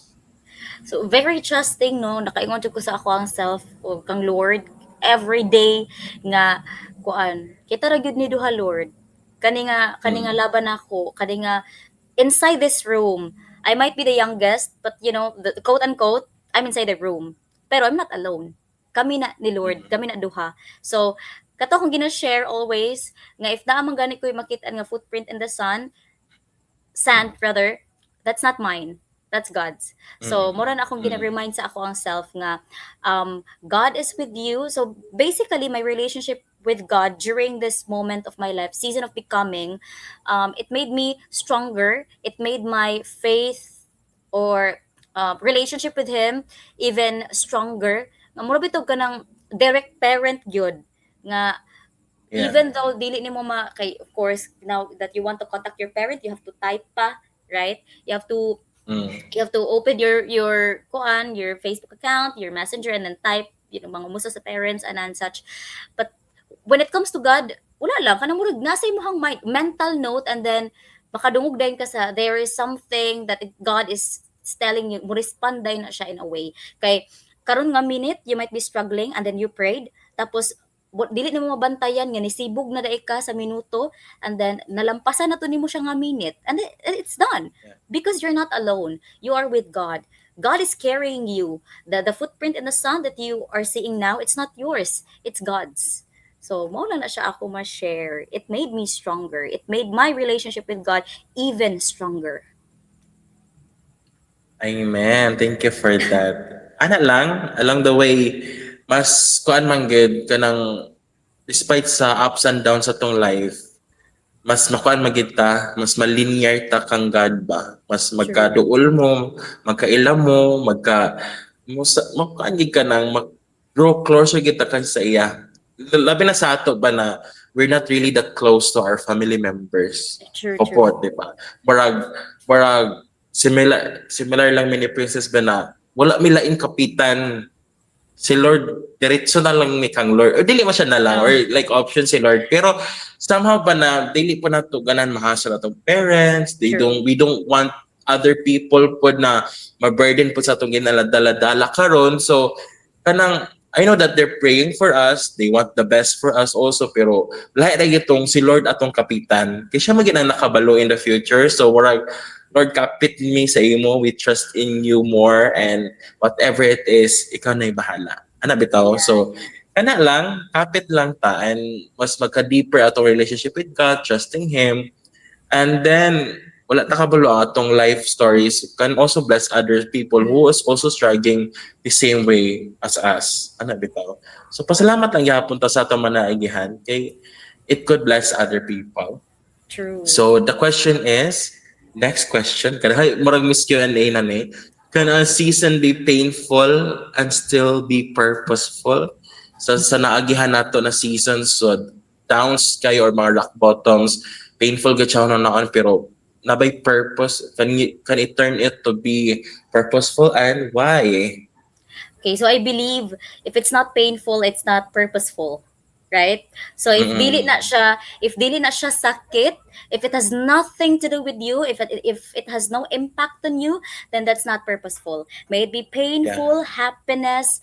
Speaker 2: So, very trusting, no? Nakaingon jud ko sa ako ang self o kang Lord every day nga kuan. Kita ra gyud ni duha, Lord. Kani nga laban ako, kani nga inside this room. I might be the youngest, but the quote unquote, I'm inside the room. Pero I'm not alone. Kami na ni Lord, kami na duha. So, kato akong gina-share always nga if naa man gani ko'y makita nga footprint in the sun, sand rather, that's not mine, that's God's. So
Speaker 1: Mm.
Speaker 2: mura na akong
Speaker 1: Mm.
Speaker 2: gina-remind sa ako ang self nga God is with you. So basically my relationship with God during this moment of my life, season of becoming, it made me stronger, it made my faith or relationship with him even stronger. Nga mura bitog ka ng direct parent gyud nga
Speaker 1: Yeah.
Speaker 2: even though dili nimo kay, of course, now that you want to contact your parent, you have to type pa, right?
Speaker 1: Mm.
Speaker 2: You have to open your kuan, your Facebook account, your messenger, and then type, mga musa sa parents and such. But when it comes to God, wala lang kanang murag nasa imong mental note, and then makadungog dayon ka sa there is something that God is telling you, mo respond dayon na siya in a way. Kay karon nga minute you might be struggling and then you prayed, tapos dili nimo mabantayan nga nisibog na daig ka sa minuto, and then nalampasan na to nimo siya nga minute, and then it's done.
Speaker 1: Yeah.
Speaker 2: Because you're not alone, you are with God. God is carrying you. The footprint in the sun that you are seeing now, it's not yours, it's God's. So mao lang na siya ako ma-share. It made me stronger, it made my relationship with God even stronger.
Speaker 1: Amen. Thank you for that. Ana lang, along the way, mas kuan man gid kanang despite sa ups and downs sa tong life, mas makuan magid ta, mas malinear ta kang God ba. Mas
Speaker 2: True.
Speaker 1: magkaduol mo, magkaila mo, makuan gid ka nang mag-grow closer gid ta kan sa iya. Labi na sa ato ba na we're not really that close to our family members.
Speaker 2: True, true.
Speaker 1: Opo, di ba? Barag similar lang mini princess ba na wala mi laing kapitan si Lord diretso na lang ni kang Lord or dili man siya na lang or
Speaker 2: Oh,
Speaker 1: like option si Lord pero somehow ba na dili po nato ganan mahasal atong parents
Speaker 2: true.
Speaker 1: we don't want other people po na ma-burden po sa atong ginala-dala karon so kanang I know that they're praying for us, they want the best for us also, pero lahi ra gitong si Lord atong kapitan. Kaya siya maging ang nakabalo in the future. So, warag, Lord, kapit me sa imo, we trust in you more, and whatever it is, ikaw na bahala. Ana bitaw?
Speaker 2: Yeah,
Speaker 1: So,
Speaker 2: yeah.
Speaker 1: kana lang, kapit lang ta, and mas magka-deeper atong relationship with God, trusting Him, and then, wala ta kabalo atong life stories can also bless other people who is also struggling the same way as us. Ano bitaw? So pasalamat lang gyapon ta sa atong manaigihan kay it could bless other people.
Speaker 2: True.
Speaker 1: So the question is, next question, kada murag Miss Q&A na ni, can a season be painful and still be purposeful? So sa naagihan nato na seasons, so downs kayo or mga rock bottoms, painful gud siya na naon pero nabay purpose, can it turn it to be purposeful and why?
Speaker 2: Okay, so I believe if it's not painful, it's not purposeful, right? So
Speaker 1: Mm-mm.
Speaker 2: if dili na siya sakit, if it has nothing to do with you, if it has no impact on you, then that's not purposeful. May it be
Speaker 1: Yeah.
Speaker 2: painful, happiness,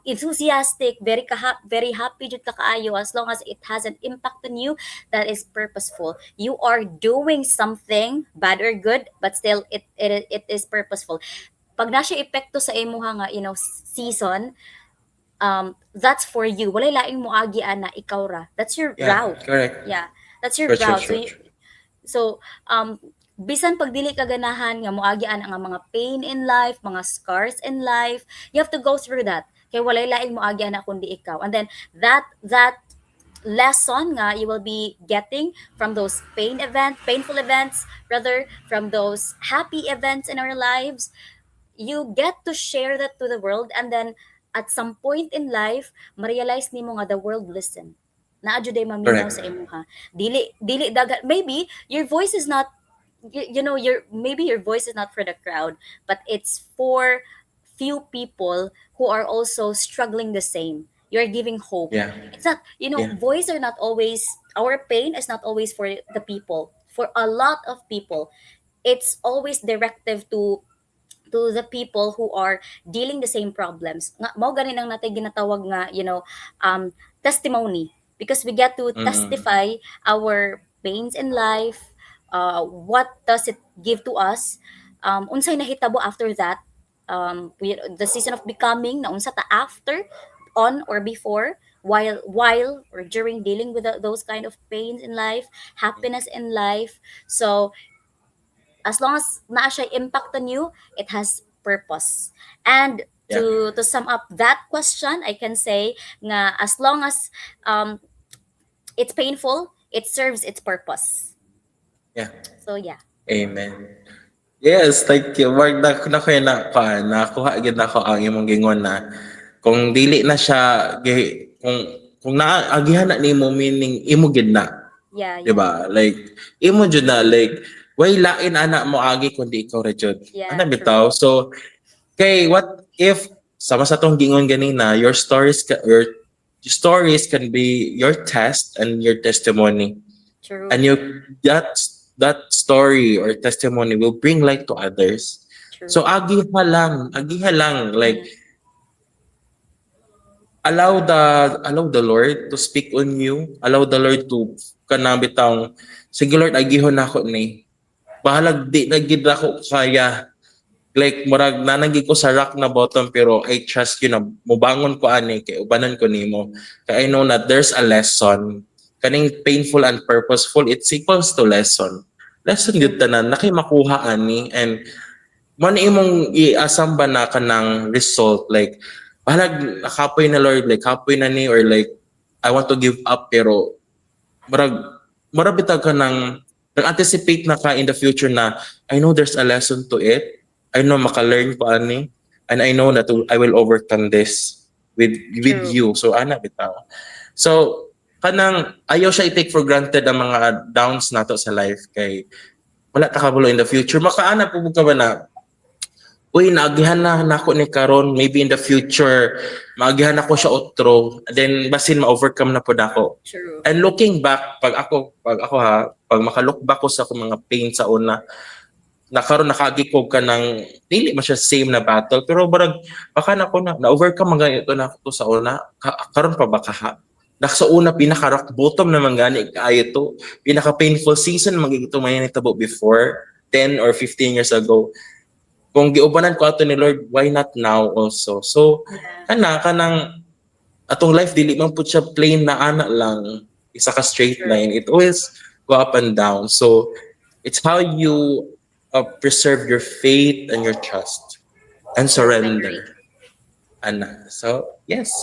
Speaker 2: enthusiastic, very happy jud ka kaayo, as long as it has an impact on you, that is purposeful. You are doing something bad or good, but still it is purposeful. Pag na siya epekto sa imuha nga, season, that's for you. Walay laing moagi ana ikaw ra. That's your
Speaker 1: Yeah,
Speaker 2: route.
Speaker 1: correct.
Speaker 2: Yeah, that's your
Speaker 1: True, true,
Speaker 2: route.
Speaker 1: true, true.
Speaker 2: So bisan pag dili ka ganahan nga moagi ana nga mga pain in life, mga scars in life, you have to go through that. Kay walay laing moagi ana kundi ikaw. And then that lesson nga you will be getting from those painful events, rather from those happy events in our lives, you get to share that to the world, and then at some point in life ma-realize nimo nga the world listen na day maminaw sa
Speaker 1: Correct.
Speaker 2: imuha. Dili dagat, maybe your voice is not, your maybe your voice is not for the crowd, but it's for few people who are also struggling the same. You're giving hope.
Speaker 1: Yeah.
Speaker 2: It's not,
Speaker 1: Yeah.
Speaker 2: voice are not always, our pain is not always for the people, for a lot of people. It's always directive to the people who are dealing the same problems. Nga mao ganin ang natay ginatawag nga, testimony, because we get to
Speaker 1: Mm-mm.
Speaker 2: testify our pains in life, what does it give to us, unsay nahitabo after that, the season of becoming na unsa ta after, on or before, while or during dealing with those kind of pains in life, happiness in life. So as long as naa siya impact on you, it has purpose. And
Speaker 1: Yeah.
Speaker 2: to sum up that question, I can say nga as long as um it's painful, it serves its purpose.
Speaker 1: Yeah.
Speaker 2: So yeah.
Speaker 1: Amen. Yes, thank you. Wag na kaya nakuha gid nako ang imong gingon na kung dili na siya kung naagihan na nimo meaning imo gid na,
Speaker 2: Yeah,
Speaker 1: di
Speaker 2: yeah.
Speaker 1: ba? Like imo jud na like way lain ana mo agi kundi ikaw ra jud.
Speaker 2: Yeah,
Speaker 1: Ana
Speaker 2: true.
Speaker 1: bitaw. So kay what if sama sa tong gingon ganina your stories can be your test and your testimony.
Speaker 2: True.
Speaker 1: And that story or testimony will bring light to others.
Speaker 2: True.
Speaker 1: So agiha lang like allow the Lord to speak on you, allow the Lord to kanang bitang sige Lord agihon nako ni. Bahalag di na gid ako kaya like murag nanagi ko sa rock na bottom pero I trust you na mubangon ko ani kay ubanan ko nimo. Kay I know that there's a lesson. Kaning painful and purposeful, it's equals to lesson. Lesson gyud tanan na kay makuha ani and man imong iasam ba na kanang result like balag nakapoy na Lord like kapoy na ni or like I want to give up pero murag murag bitaw ka nang nag-anticipate na ka in the future na I know there's a lesson to it. I know maka-learn pa ani and I know that I will overcome this with
Speaker 2: True.
Speaker 1: you. So ana bitaw. So kanang ayaw siya i-take for granted ang mga downs nato sa life kay wala ta kabulo in the future. Makaana po ka ba na uy, naagihan na nako ni karon maybe in the future maagihan ako siya otro then basin ma-overcome na pud ako.
Speaker 2: True.
Speaker 1: And looking back pag ako ha pag maka-look back ko sa akong mga pain sa una nakaron nakagikog ka ng dili man siya same na battle pero barag baka na overcome man ito na to sa una karon pa baka ha sa una pinaka rock bottom naman gani kaayo to pinaka painful season magigito may nitabo before 10 or 15 years ago kung giubanan ko ato ni Lord, why not now also? So, kanang atong life dili man pud siya plain na ana lang, isa ka straight
Speaker 2: Sure.
Speaker 1: line. It always go up and down. So, it's how you preserve your faith and your trust and surrender. Ana. So, yes.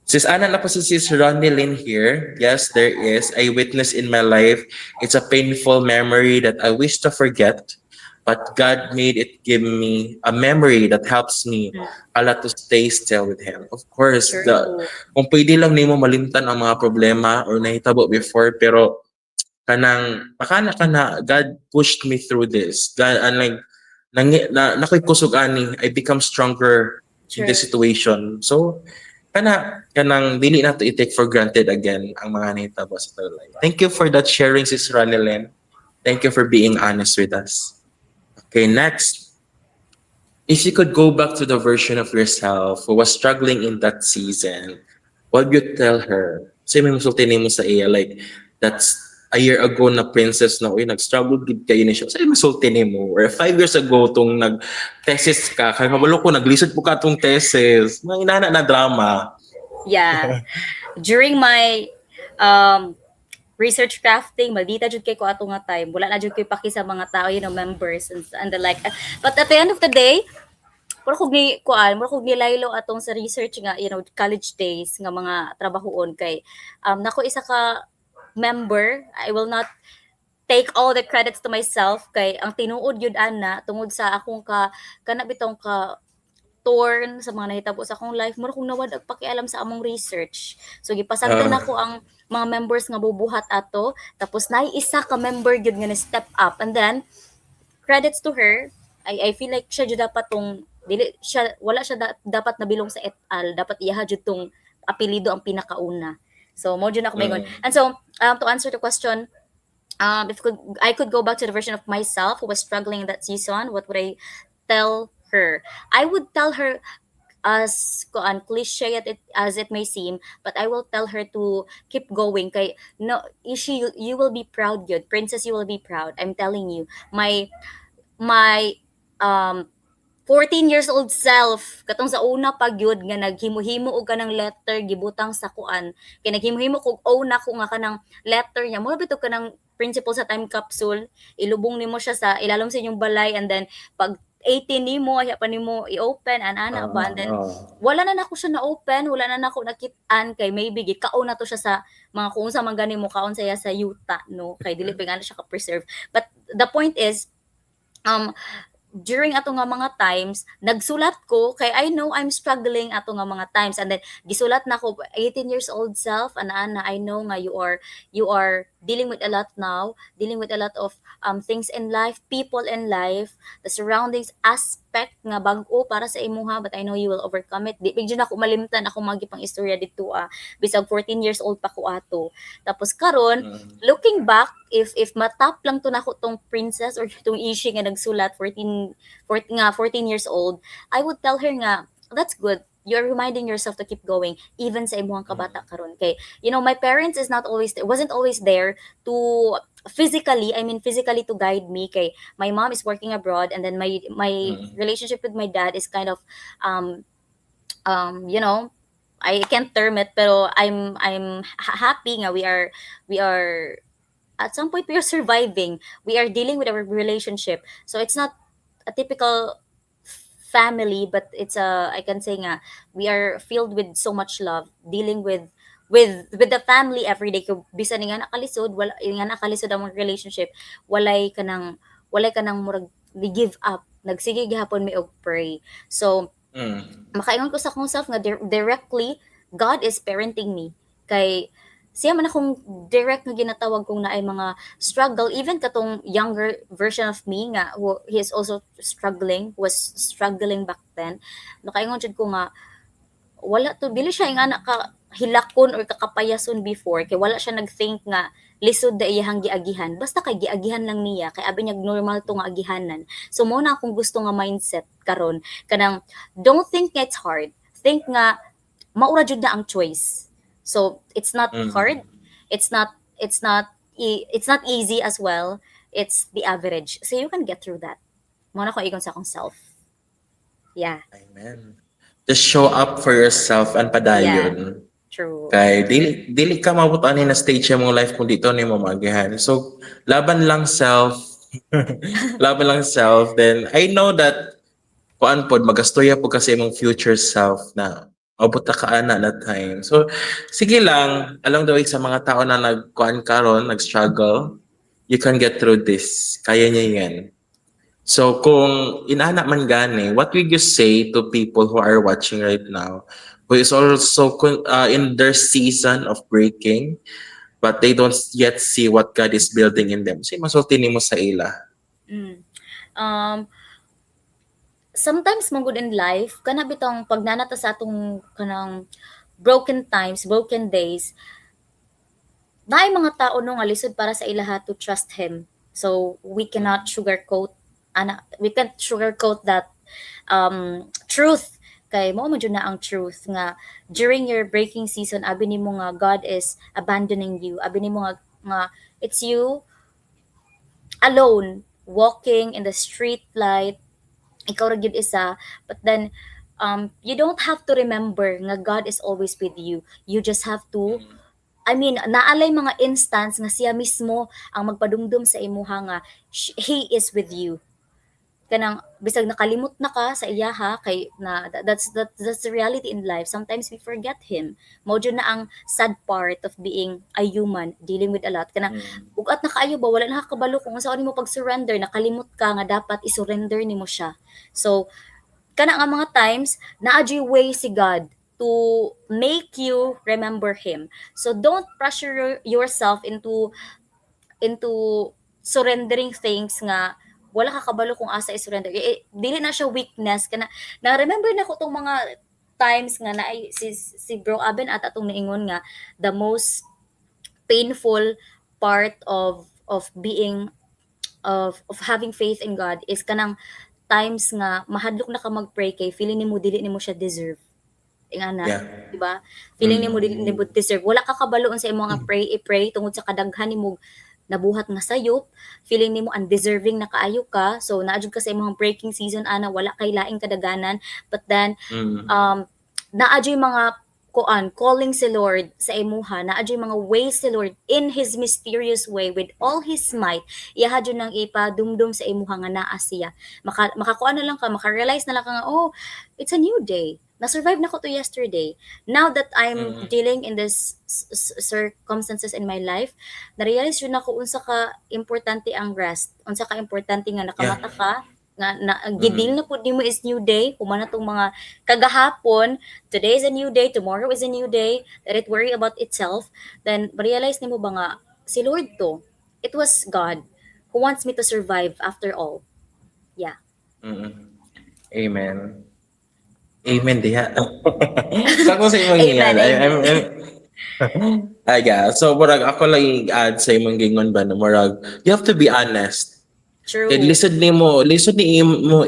Speaker 1: Sis Ana na po si Sis Ronnie Lynn here. Yes, there is a witness in my life. It's a painful memory that I wish to forget. But God made it give me a memory that helps me a lot to stay still with Him. Of course,
Speaker 2: True.
Speaker 1: kung pwede lang nimo malimtan ang mga problema or nahitabo before, pero kanang makana ka na, God pushed me through this. God, and like, nakoy kusog ani, I become stronger in this situation. So, kanang dili na to i-take for granted again ang mga nahitabo sa life. Thank you for that sharing, Sis Ronelyn. Thank you for being honest with us. Okay, next. If you could go back to the version of yourself who was struggling in that season, what would you tell her? Kasi may musulti mo sa iya, like, that's a year ago na princess na, uy, nag-struggle gid kayo ni siya. Kasi musulti mo. Or 5 years ago, tong nag-thesis ka, kaya mabalo ko, naglisod po ka tong thesis. Mga inana na drama.
Speaker 2: Yeah. During my research crafting, maldita jud kay ko ato nga time. Wala na jud kay paki sa mga tao, members and the like. But at the end of the day, mura kog ni kuan, mura kog nilaylo atong sa research nga, college days nga mga trabahoon kay nako isa ka member, I will not take all the credits to myself kay ang tinuod yun ana tungod sa akong kana bitong ka torn sa mga nahitabo sa akong life mura kong nawad og pakialam sa among research. So gipasagdan ako ang mga members nga bubuhat ato tapos naay isa ka member gyud nga step up and then credits to her. I feel like siya jud dapat tong dili siya wala siya dapat nabilong sa et al, dapat iya jud tong apelyido ang pinakauna. So mo jud ako maingon. And so to answer the question, if I could go back to the version of myself who was struggling in that season, what would I tell her? I would tell her, as cliche as it may seem, but I will tell her to keep going. Kay no, you will be proud, good princess. You will be proud. I'm telling you, my 14 years old self katong sa una pa gyud nga naghimo-himo og kanang letter gibutang sa kuan kay naghimo-himo kog own ako nga kanang letter niya mo bitaw kanang principle sa time capsule, ilubong nimo siya sa ilalom sa inyong balay, and then pag 18 nimo aya pa nimo i-open ana ba, and then wala na nako siya na-open, wala na nako nakit-an kay maybe gikaon na to siya sa mga kung unsa man gani mo kaon saya sa yuta no, kay dili pa nga na siya ka-preserve. But the point is, um during ato nga mga times, nagsulat ko kay I know I'm struggling ato nga mga times, and then gisulat na ko 18 years old self, ana I know nga you are dealing with a lot now, dealing with a lot of things in life, people in life, the surroundings aspect nga bag-o para sa imuha, but I know you will overcome it. Di medyo na ko malimtan ako magipang istorya dito bisag 14 years old pa ko ato. Tapos karon, looking back, if matap lang to nako tong princess or tong ishi nga nagsulat 14 years old, I would tell her nga that's good, you're reminding yourself to keep going even sa imong kabata karon. Kay my parents wasn't always there to physically to guide me, kay my mom is working abroad, and then my relationship with my dad is kind of I can't term it, pero I'm happy nga we are at some point we are surviving. We are dealing with our relationship. So it's not a typical family, but it's I can say nga we are filled with so much love, dealing with the family every day. Kung bisan nga nakalisod, wala nga nakalisod ang relationship, walay kanang murag give up. Nagsige gihapon mi og pray. So makaingon ko sa akong self nga directly God is parenting me, kay siya man akong direct nga ginatawag kung naay mga struggle, even katong younger version of me nga who he is also was struggling back then. Nakaingon jud ko nga wala to, dili siya nga nakahilakon or kakapayason before, kay wala siya nagthink nga lisod da iyahang giagihan, basta kay giagihan lang niya, kay abi niya normal to nga agihanan. So mo na akong gusto nga mindset karon, kanang don't think nga it's hard, think nga maura jud na ang choice. So it's not hard, it's not easy as well, it's the average, so you can get through that. Mo na ko igon sa akong self. Yeah.
Speaker 1: Amen. Just show up for yourself and padayon.
Speaker 2: True.
Speaker 1: Kay dili ka mabot ani na stage sa mong life kung dito ni mo magihan. So laban lang self. Laban lang self. Then I know that kuan pod magastoya po kasi imong future self na abot ta ka ana na time. So sige lang along the way sa mga tao na nagkuan karon, nag-struggle, you can get through this. Kaya niya yan. So kung inana man gani, what would you say to people who are watching right now, who is also in their season of breaking, but they don't yet see what God is building in them? So masulti nimo sa ila.
Speaker 2: Sometimes man good in life, kana bitong pagnanata sa atong kanang broken times, broken days, naay mga tao no nga lisod para sa ilaha to trust Him. So we can't sugarcoat that truth, kay mo man jud na ang truth nga during your breaking season, abi nimo nga God is abandoning you, abi nimo nga it's you alone walking in the street light, ikaw ra gyud isa, but then you don't have to remember nga God is always with you. You just have to, naalay mga instance nga siya mismo ang magpadumdum sa imuha nga He is with you. Kanang bisag nakalimot na ka sa iyaha, kay na that's the reality in life. Sometimes we forget Him. Mao jud na ang sad part of being a human, dealing with a lot. Kanang ugat na kaayo ba, wala na kabalo kung saan nimo pag-surrender, nakalimot ka nga dapat i-surrender nimo siya. So kana nga mga times naa jud way si God to make you remember Him. So don't pressure yourself into surrendering things nga wala ka kabalo kung asa i-surrender. Dili na siya weakness. Kana na-remember na ko tong mga times nga na si Bro Aben at atong naingon nga the most painful part of being of having faith in God is kanang times nga mahadlok na ka mag-pray kay feeling nimo dili nimo siya deserve. Ingana, di ba? Feeling nimo dili nimo deserve. Wala ka kabaloon sa imong nga pray tungod sa kadaghan nimo nabuhat nga sayop, feeling nimo undeserving na kaayo ka. So naadjud ka sa imong breaking season ana, wala kay laing kadaganan, but then naadjud mga calling si Lord sa imuha na adyo mga ways si Lord in His mysterious way with all His might iya hadyo nang ipadumdum sa imuha nga naa siya makakuha na lang ka makarealize na lang ka nga oh it's a new day na-survive na ko to yesterday now that I'm dealing in this circumstances in my life na-realize yun ako unsa ka importante ang rest unsa ka importante nga nakamata ka nga gidil na pud nimo is new day human na tong mga kagahapon today is a new day tomorrow is a new day let it worry about itself then realize nimo ba nga si Lord to it was God who wants me to survive after all yeah
Speaker 1: Amen. Amen diha. Sako sa imong
Speaker 2: Amen,
Speaker 1: yan.
Speaker 2: amen.
Speaker 1: So murag ako lang i-add sa imong gingon ba na murag you have to be honest.
Speaker 2: true
Speaker 1: Kaya listen ni mo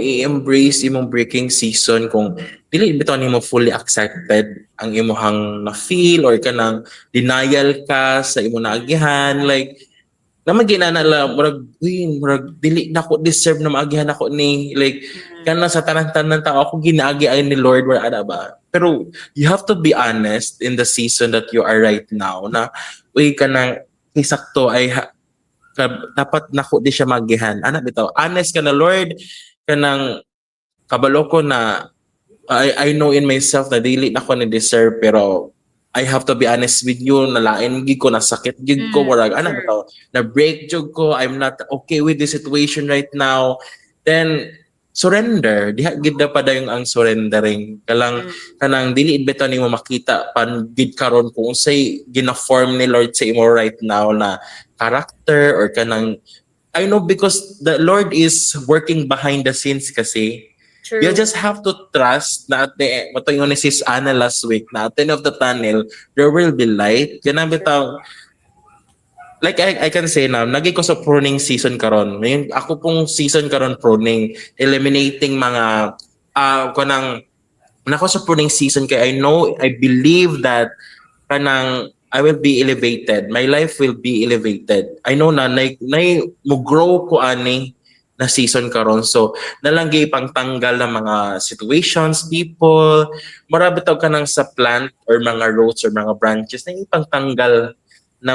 Speaker 1: i-embrace imong breaking season kung dili bitaw nimo fully accepted ang imong na feel or kanang denial ka sa imong naagihan like naman ginana la murag dili nako deserve na maagihan ako ni like kana sa tanan-tanan tao ako ginaagi ay ni Lord wala ana ba pero you have to be honest in the season that you are right now na uy kanang isakto ay dapat nako di siya magihan ana bitaw honest ka na Lord kanang kabalo ko na I know in myself na dili nako ni deserve pero I have to be honest with you nalain gid ko nasakit gid ko murag ana
Speaker 2: sure.
Speaker 1: bitaw na break jud ko I'm not okay with the situation right now then surrender diha gid na pada yung ang surrendering kanang dili bitaw nimo makita pan gid karon kung unsay gina-form ni Lord sa imo right now na character or kanang I know because the Lord is working behind the scenes kasi
Speaker 2: True.
Speaker 1: you just have to trust na at the end, ni Sis Anna last week na at the end of the tunnel there will be light kana bitaw like I can say na nagi ko sa pruning season karon ngayon ako pong season karon pruning eliminating mga kanang nako sa pruning season kay I believe that kanang I will be elevated. My life will be elevated. I know na mo grow ko ani na season karon. So nalanggi pang tanggal ng mga situations, people, marami taw ka nang sa plant or mga roots or mga branches na ipang tanggal na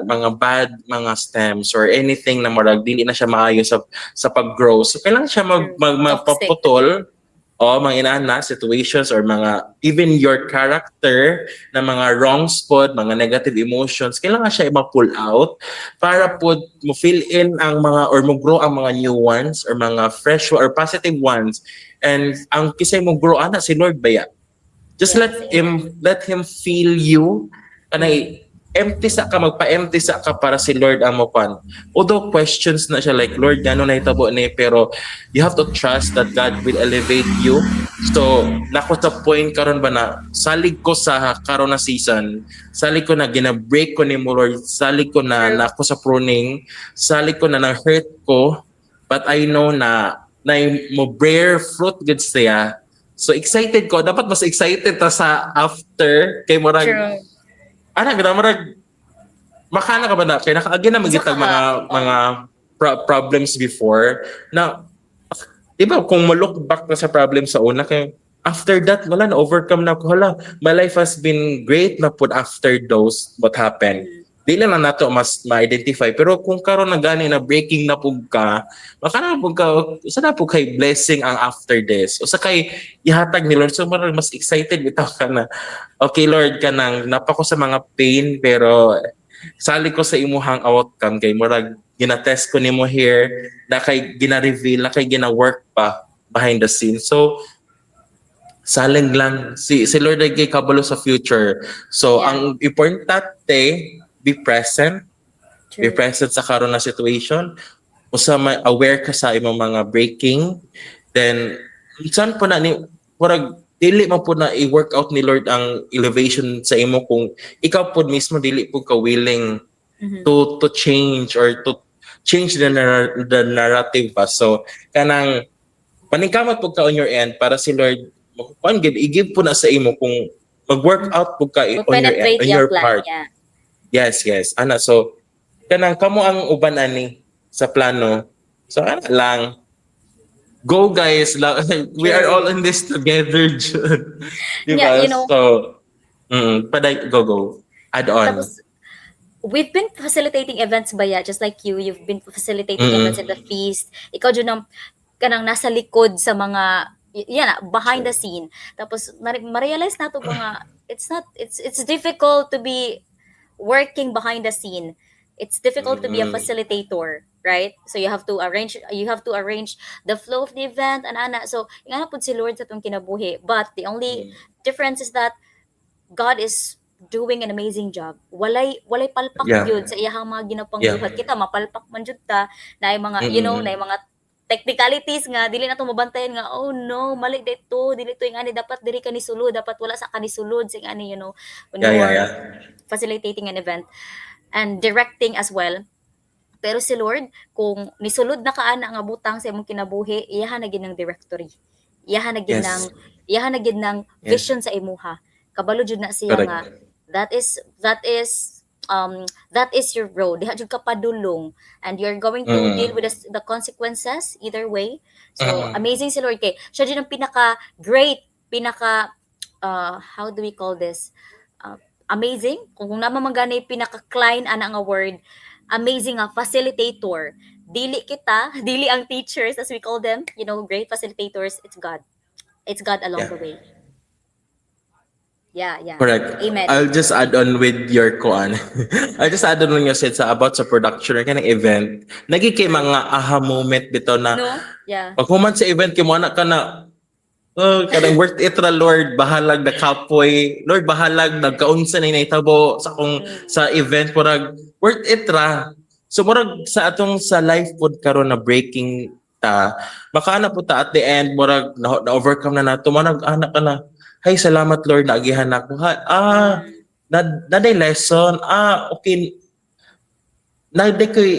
Speaker 1: mga bad mga stems or anything na marag dili na siya maayo sa pag-grow. So kailangan siya magpaputol o mga inana situations or mga even your character na mga wrong spot, mga negative emotions, kailangan siya i-pull out para po mo fill in ang mga or mo grow ang mga new ones or mga fresh or positive ones. And ang kisay mo grow ana si Lord baya. Just let him feel you kanay empty sa ka magpa-empty sa ka para si Lord ang mopan. Although questions na siya like Lord gano na hitabo ni pero you have to trust that God will elevate you. So nako sa point karon ba na salig ko sa karon na season, salig ko na gina-break ko ni mo Lord, salig ko na nako sa pruning, salig ko na hurt ko but I know na mo bear fruit good siya. So excited ko, dapat mas excited ta sa after kay murag ana gina marag makana ka ba na kay nakaagi na magitag mga problems before na di ba kung ma-look back na sa problem sa una kay after that wala na overcome na ko hala my life has been great na pud after those what happened di lang na nato mas ma-identify pero kung karon na gani na breaking na pug ka makana pug ka usa na pug kay blessing ang after this usa kay ihatag ni Lord so marag mas excited bitaw ka na okay Lord kanang napako sa mga pain pero sali ko sa imuhang outcome kay murag gina-test ko nimo here na kay gina-reveal na kay gina-work pa behind the scenes so saling lang si Lord ay kay kabalo sa future so ang importante be present. Be present sa karon na situation. Usa aware ka sa imong mga breaking. Then, saan po na ni, parang dili mo po na i-work out ni Lord ang elevation sa imo kung ikaw po mismo dili po ka willing to change or to change the narrative pa. So, kanang paningkamot po ka on your end para si Lord i-give po na sa imo kung mag-work out po ka on your part.
Speaker 2: Yeah.
Speaker 1: Yes. Ana, so, kanang kamo ang uban ani sa plano. So, ana lang. Go guys. We are all in this together, Jud. Diba?
Speaker 2: Yeah, you know,
Speaker 1: so, Paday, go. Add on.
Speaker 2: Tapos, we've been facilitating events ba ya? Just like you've been facilitating events at the
Speaker 1: Mm-mm.
Speaker 2: feast. Ikaw dyan ang kanang nasa likod sa mga yan na, behind the scene. Tapos ma-realize na to ba nga it's difficult to be working behind the scene. It's difficult to be a
Speaker 1: Mm-mm.
Speaker 2: facilitator, right? So you have to arrange the flow of the event and ana. So ingana pud si Lord sa tong kinabuhi. But the only
Speaker 1: Mm.
Speaker 2: difference is that God is doing an amazing job. Walay palpak
Speaker 1: Yeah.
Speaker 2: gyud sa iyahang mga
Speaker 1: Yeah.
Speaker 2: ginapangbuhat. Kita mapalpak man jud ta na mga na
Speaker 1: Mm-mm.
Speaker 2: mga technicalities nga dili na to mabantayan nga oh no mali dito dili to ingani dapat diri ka ni sulod dapat wala sa kanisulod sing ani when
Speaker 1: Yeah,
Speaker 2: you
Speaker 1: yeah,
Speaker 2: are
Speaker 1: yeah.
Speaker 2: facilitating an event and directing as well. Pero si Lord, kung nisulod na kaana nga butang sa imong kinabuhi, iyahan na gid ng directory. Iyahan na gid ng
Speaker 1: Yes.
Speaker 2: iyahan na gid ng
Speaker 1: Yes.
Speaker 2: vision sa imuha. Kabalo jud na siya nga
Speaker 1: Correct.
Speaker 2: that is your road. Diha jud ka padulong and you're going to deal with
Speaker 1: Mm.
Speaker 2: the consequences either way. So
Speaker 1: Mm.
Speaker 2: amazing si Lord kay siya jud ang pinaka great, pinaka how do we call this? Uh, amazing kung naman magani pinaka-client ana nga word amazing nga facilitator. Dili kita, dili ang teachers as we call them, great facilitators, it's God along
Speaker 1: Yeah.
Speaker 2: the way. Yeah.
Speaker 1: Correct.
Speaker 2: Amen.
Speaker 1: I'll just add on with your kuan. I'll just add on when you said sa about sa production or kanang event. Nagikay mga aha moment bitaw na
Speaker 2: No? Yeah.
Speaker 1: pag human sa event kay mo anak ka na kanang worth it ra Lord bahalag na kapoy Lord bahalag nagkaunsa na nahitabo sa kung
Speaker 2: Mm.
Speaker 1: sa event murag worth it ra. So murag sa atong sa life pod karon na breaking ta makana po ta at the end murag na overcome na nato manag anak ka na hay salamat Lord naagihan ako ha, na day lesson okay na day koy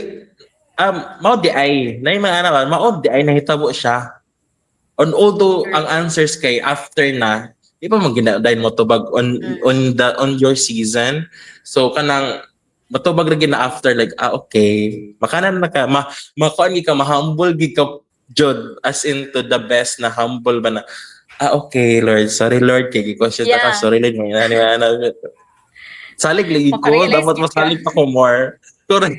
Speaker 1: mao di ay na yung mga anak mao di ay nahitabo siya. And although ang answers kay after na, di pa man ginadayon mo tubag on your season. So kanang matubag ra na after like okay, makanan na ka makuan gi ka ma-humble gi ka jud as into the best na humble ba na okay Lord, sorry Lord kay gi-question ta ka
Speaker 2: Yeah.
Speaker 1: sorry Lord ano salig lagi ko
Speaker 2: Makarealize
Speaker 1: dapat
Speaker 2: gid ka.
Speaker 1: masalig pa ko more. Correct.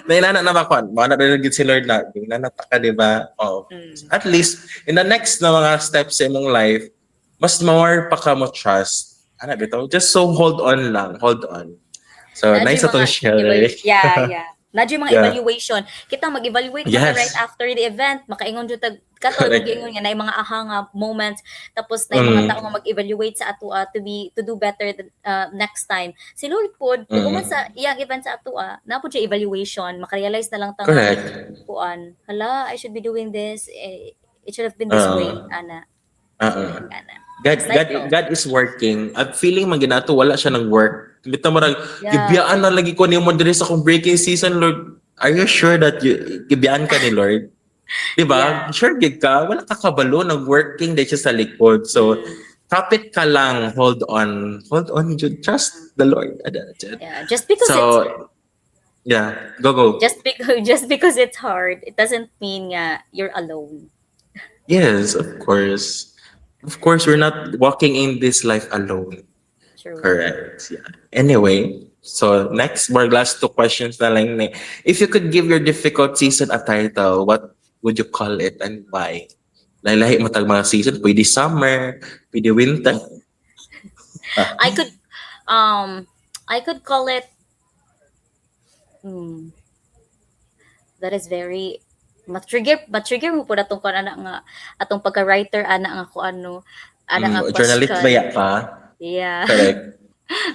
Speaker 1: Nainana na makuan, mo na gid si Lord na nanataka di ba? Oh.
Speaker 2: Mm.
Speaker 1: At least in the next na mga steps sa imong life, mas more pa ka mo trust. Ano bitaw? Just so hold on lang, hold on. So
Speaker 2: Nadyo
Speaker 1: nice
Speaker 2: yung
Speaker 1: atong
Speaker 2: mga
Speaker 1: share.
Speaker 2: yeah. Nadyo yung mga
Speaker 1: Yeah.
Speaker 2: evaluation. Kita mag-evaluate na right
Speaker 1: Yes.
Speaker 2: after the event. Makaingon jud tag katoy
Speaker 1: Correct.
Speaker 2: mag-ingon nga na mga aha nga moments tapos na mga
Speaker 1: Mm.
Speaker 2: tao nga mag-evaluate sa ato to do better next time. Si Lord pod kung human sa iyang event sa ato na po siya evaluation, makarealize na lang ta nga
Speaker 1: Correct.
Speaker 2: kuan. Hala, I should be doing this. It should have been this way ana. So
Speaker 1: Uh-uh.
Speaker 2: ana.
Speaker 1: God, God,
Speaker 2: Cycle.
Speaker 1: God is working. At feeling man ginato wala siya nag-work. Bitaw mo
Speaker 2: Yeah.
Speaker 1: gibiyaan na lagi ko nimo diri sa akong breaking season, Lord. Are you sure that gibiyaan ka ni Lord? Di ba?
Speaker 2: Yeah.
Speaker 1: Sure gid ka, wala ka kabalo nag-working dahil siya sa likod. So kapit ka lang, hold on. Hold on, Jude. Trust the Lord.
Speaker 2: Yeah, just because it's
Speaker 1: So, yeah, go.
Speaker 2: just because it's hard, it doesn't mean nga you're alone.
Speaker 1: Yes, of course. Of course, we're not walking in this life alone.
Speaker 2: True.
Speaker 1: Correct. Yeah. Anyway, so next, more last two questions na lang. If you could give your difficult season a title, what would you call it and why? Lahi mo tag mga season, pwede summer, pwede winter.
Speaker 2: I could I could call it that is very matrigger mo pud atong ana nga atong pagka-writer ana nga ko ano ana nga
Speaker 1: Journalist
Speaker 2: question.
Speaker 1: ba ya ka?
Speaker 2: Yeah.
Speaker 1: Correct.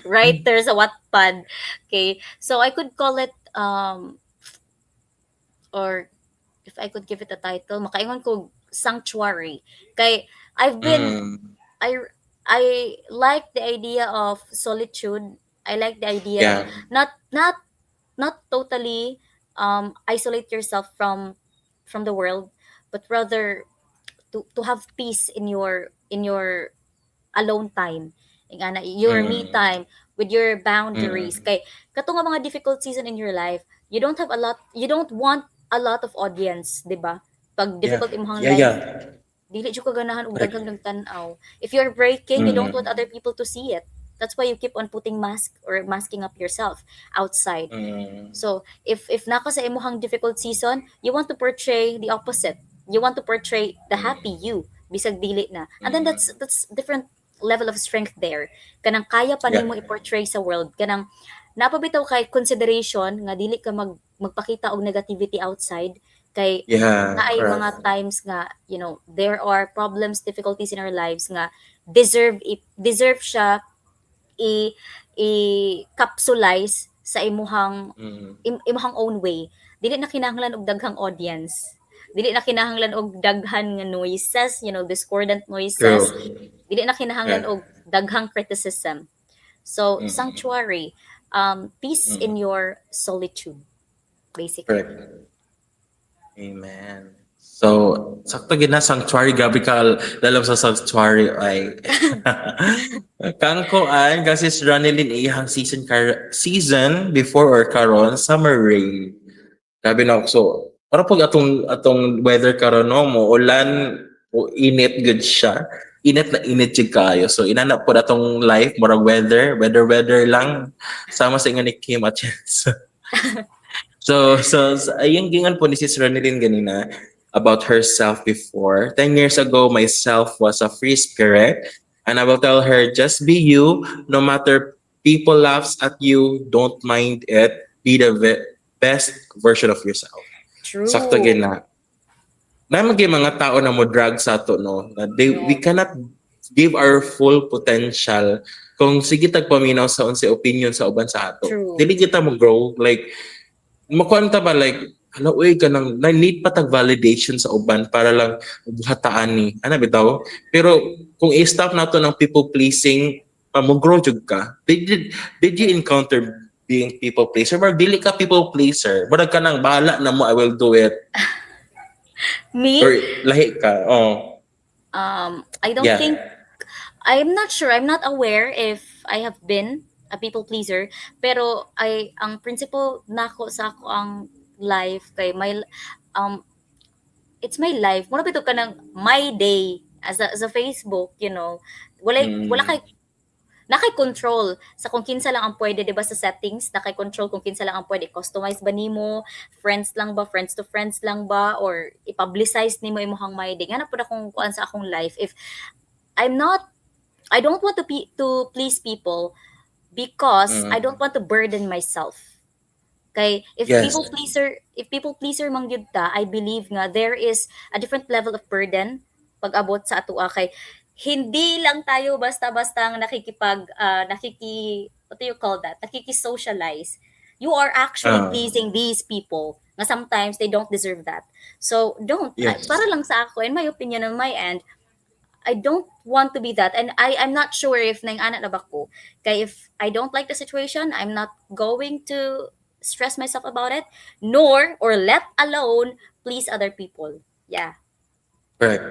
Speaker 2: Writer sa Wattpad. Okay. So I could call it or if I could give it a title, makaingon ko sanctuary. Kay I've been I like the idea of solitude. I like the idea
Speaker 1: Yeah.
Speaker 2: not totally isolate yourself from the world, but rather to have peace in your alone time. Ingana your me time with your boundaries. Kay kato nga mga difficult season in your life, you don't want a lot of audience, 'di ba? Pag difficult imong life, dili jud ka ganahan og
Speaker 1: Correct.
Speaker 2: daghang nagtan-aw. If you're breaking, you don't want other people to see it. That's why you keep on putting mask or masking up yourself outside.
Speaker 1: Mm.
Speaker 2: So if nako sa imuhang difficult season, you want to portray the opposite. You want to portray the happy you bisag dili na. And then that's different level of strength there. Kanang kaya pa
Speaker 1: Yeah.
Speaker 2: nimo i-portray sa world. Kanang napabitaw kay consideration nga dili ka magpakita og negativity outside kay
Speaker 1: Yeah,
Speaker 2: na ay mga
Speaker 1: correct.
Speaker 2: times nga there are problems, difficulties in our lives nga deserve siya i i-capsulize sa
Speaker 1: Mm.
Speaker 2: imuhang own way. Dili na kinahanglan og daghang audience. Dili na kinahanglan og daghan nga noises, discordant
Speaker 1: True.
Speaker 2: noises. Dili na kinahanglan
Speaker 1: Yeah.
Speaker 2: og daghang criticism. So,
Speaker 1: Mm.
Speaker 2: sanctuary, peace in
Speaker 1: Mm.
Speaker 2: your solitude, basically.
Speaker 1: Correct. Amen. So, sakto gina sanctuary, gabi ka dalam sa sanctuary ay kangkoan kasi si Ronelyn iyang season before or karon summer rain. Gabi na so para pag atong weather karon no mo ulan o init good siya. Init na init jud kayo. So inana po atong life murag weather lang sama sa ingon ni Kim at Chance. So ayun gingan po ni Sis Ronelyn ganina about herself before. 10 years ago, myself was a free spirit. And I will tell her, just be you. No matter people laughs at you, don't mind it. Be the best version of yourself.
Speaker 2: True.
Speaker 1: Sakto gina. Na mga tao na mo drag sa to, no? We cannot give our full potential kung sige tagpaminaw sa unsa opinion sa uban sa ato.
Speaker 2: True.
Speaker 1: Dili kita mo grow like makuanta ba like hala uy kanang na need pa tag validation sa uban para lang buhataan ni ana bitaw pero kung i-stop nato ng people pleasing mo grow jud ka did you encounter being people pleaser or dili ka people pleaser murag ka nang bahala na mo I will do it
Speaker 2: Me?
Speaker 1: or lahi ka
Speaker 2: I don't think, I'm not sure, I'm not aware if I have been a people pleaser, pero ang principle nako sa ako ang life kay it's my life. Muna bito ka ng my day as a Facebook, wala kay nakay control sa kung kinsa lang ang pwede, 'di ba, sa settings, nakay control kung kinsa lang ang pwede customize ba nimo, friends lang ba, friends to friends lang ba, or i-publicize nimo imong my day. Ngana pud akong kuan sa akong life if I don't want to please people because I don't want to burden myself. Kay if
Speaker 1: Yes.
Speaker 2: people pleaser man gyud ta, I believe nga there is a different level of burden pag abot sa atoa kay hindi lang tayo basta-basta ang what do you call that? Nakiki-socialize. You are actually pleasing these people na sometimes they don't deserve that. So don't.
Speaker 1: Yes.
Speaker 2: Para lang sa ako, in my opinion, on my end, I don't want to be that, and I'm not sure if nang anak na ba ko. Kaya if I don't like the situation, I'm not going to stress myself about it, nor or let alone please other people. Yeah.
Speaker 1: Correct.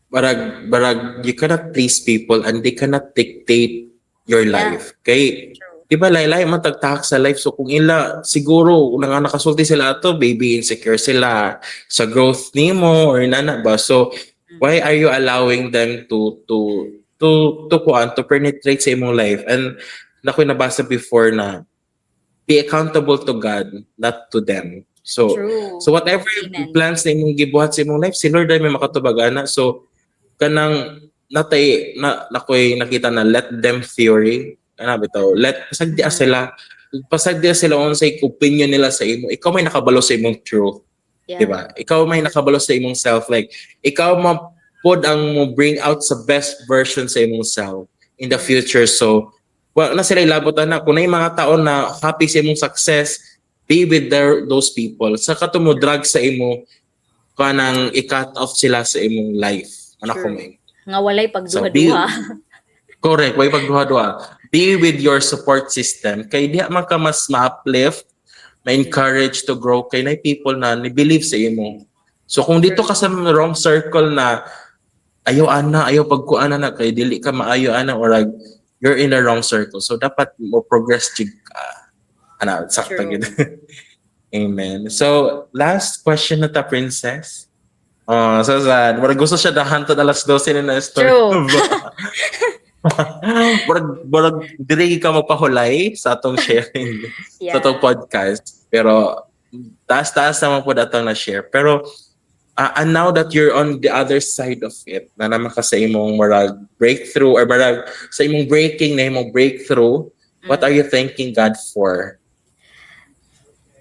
Speaker 1: Barag, you cannot please people and they cannot dictate your
Speaker 2: Yeah.
Speaker 1: life. Kay,
Speaker 2: True.
Speaker 1: di ba laylay matagtahak sa life. So kung ila, siguro, kung nakasulti sila ato, baby insecure sila sa growth nimo or nana ba. So, why are you allowing them to penetrate sa imong life? And nakoy nabasa before na be accountable to God, not to them. So,
Speaker 2: True.
Speaker 1: so whatever
Speaker 2: Amen.
Speaker 1: plans na imong gibuhat sa imong life, si Lord ay may makatubag-ana. So, kanang nakoy nakita na let them theory, bitaw, pasagdia sila unsay opinion nila sa imo. Ikaw may nakabalo sa imong truth.
Speaker 2: Yeah.
Speaker 1: Diba? Ikaw may nakabalo sa imong self. Like, ikaw mapod ang mo bring out sa best version sa imong self in the future. So, na sila ilabot na kung na yung mga tao na happy sa imong success, be with those people. Sa katumo drag sa imo, kanang i-cut off sila sa imong life. Anak ko
Speaker 2: True.
Speaker 1: may.
Speaker 2: Nga walay
Speaker 1: So,
Speaker 2: pagduha-duha.
Speaker 1: Correct. Way pagduha-duha. Be with your support system. Kay diha man ka mas ma-uplift, ma-encourage to grow kay na people na ni-believe sa imo. So kung dito ka sa wrong circle na ayaw pagkuana na kay dili ka maayo ana or you're in the wrong circle. So dapat mo progress jig ka. Sakta
Speaker 2: True.
Speaker 1: gid. Amen. So last question na ta, Princess. So sad. Wala gusto siya dahan to alas 12 na story.
Speaker 2: True.
Speaker 1: Murag dili ka magpahulay sa atong sharing sa atong
Speaker 2: Yeah.
Speaker 1: podcast. Pero taas-taas naman po atong na-share. Pero and now that you're on the other side of it, na naman ka sa imong murag breakthrough or murag sa imong breaking na imong breakthrough, what are you thanking God for?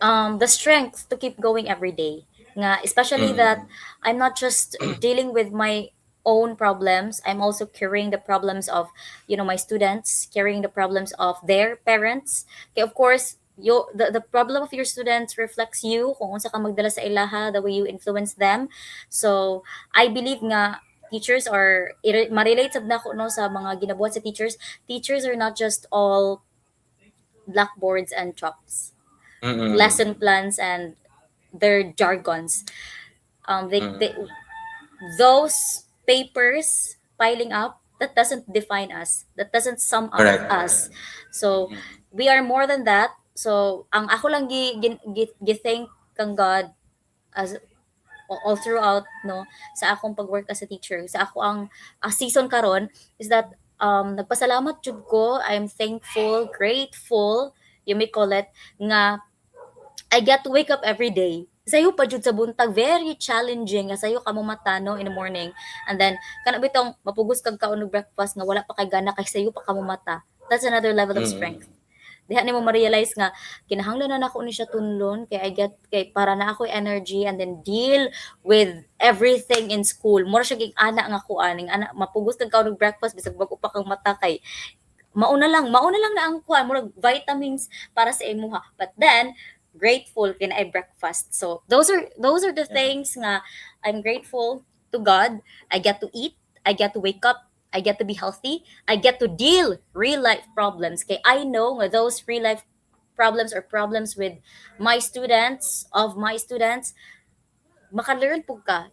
Speaker 2: The strength to keep going every day. Nga, especially that
Speaker 1: Mm.
Speaker 2: I'm not just dealing with my own problems, I'm also carrying the problems of, my students, carrying the problems of their parents. Okay, of course, the problem of your students reflects you, kung unsa ka magdala sa ilaha, the way you influence them. So, I believe nga, teachers are, ma-relate sab na ko no sa mga ginabuhat sa teachers. Teachers are not just all blackboards and chalks,
Speaker 1: Mm.
Speaker 2: lesson plans and their jargons. They
Speaker 1: Mm.
Speaker 2: those papers piling up, that doesn't define us. That doesn't sum up
Speaker 1: Correct.
Speaker 2: us. So
Speaker 1: Mm.
Speaker 2: we are more than that. So ang ako lang gi-thank kang God as all throughout no sa akong pag-work as a teacher, sa ako ang season karon is that nagpasalamat jud ko. I'm thankful, grateful, you may call it, nga I get to wake up every day. Sayo pa jud sa buntag, very challenging nga sayo ka mo matano in the morning. And then kana bitong mapugos kag kaon og breakfast nga wala pa kay gana kay sayo pa ka mo mata. That's another level of
Speaker 1: Mm.
Speaker 2: strength. Diha nimo ma-realize nga kinahanglan na nako ni siya tunlon kay I get kay para na ako energy and then deal with everything in school. Mura siya ging ana nga kuan, ning ana mapugos kag kaon og breakfast bisag bag upa kang mata kay mauna lang na ang kuan murag vitamins para sa imuha. But then grateful kin I breakfast. So those are the
Speaker 1: Yeah.
Speaker 2: things nga I'm grateful to God. I get to eat, I get to wake up, I get to be healthy, I get to deal real life problems. Kay I know nga those real life problems or problems with my students, maka-learn po ka.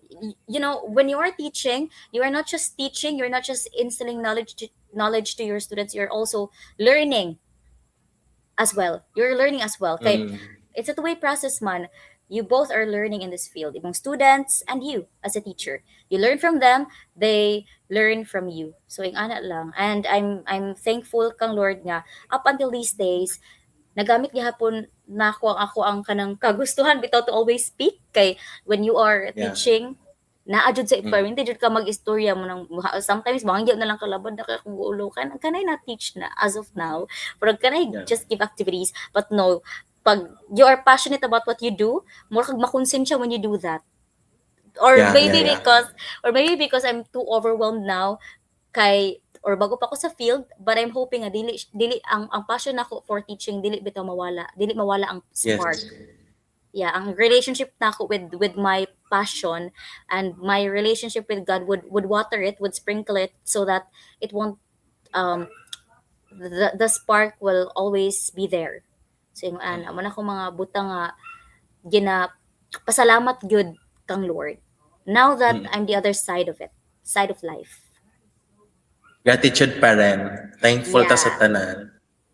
Speaker 2: When you are teaching, you are not just teaching, you're not just instilling knowledge to your students, you're also learning as well. You're learning as well. Okay,
Speaker 1: Mm.
Speaker 2: it's a two-way process man. You both are learning in this field, ibang students and you as a teacher. You learn from them, they learn from you. So yung ana lang. And I'm thankful kang Lord nga up until these days nagamit gihapon na ako ang kanang kagustuhan bitaw to always speak kay when you are
Speaker 1: Yeah.
Speaker 2: teaching naa jud sa
Speaker 1: Mm.
Speaker 2: hindi jud ka mag-istorya mo nang sometimes mangyo na lang kalabad na ka kung ulo kanay na teach na as of now, pero kanay
Speaker 1: Yeah.
Speaker 2: just give activities. But no, pag you are passionate about what you do, more kag makonsensya when you do that. Or
Speaker 1: Yeah,
Speaker 2: maybe
Speaker 1: yeah, yeah.
Speaker 2: because I'm too overwhelmed now kay or bago pa ako sa field, but I'm hoping nga dili ang passion nako for teaching dili bitaw mawala, dili mawala ang spark.
Speaker 1: Yes.
Speaker 2: Yeah, ang relationship nako with my passion and my relationship with God would water it, would sprinkle it so that it won't um the spark will always be there. So yung amo na ko mga butang nga gina pasalamat gyud kang Lord. Now that
Speaker 1: Mm.
Speaker 2: I'm the other side of it, side of life.
Speaker 1: Gratitude pa rin. Thankful ta sa
Speaker 2: Yeah,
Speaker 1: tanan.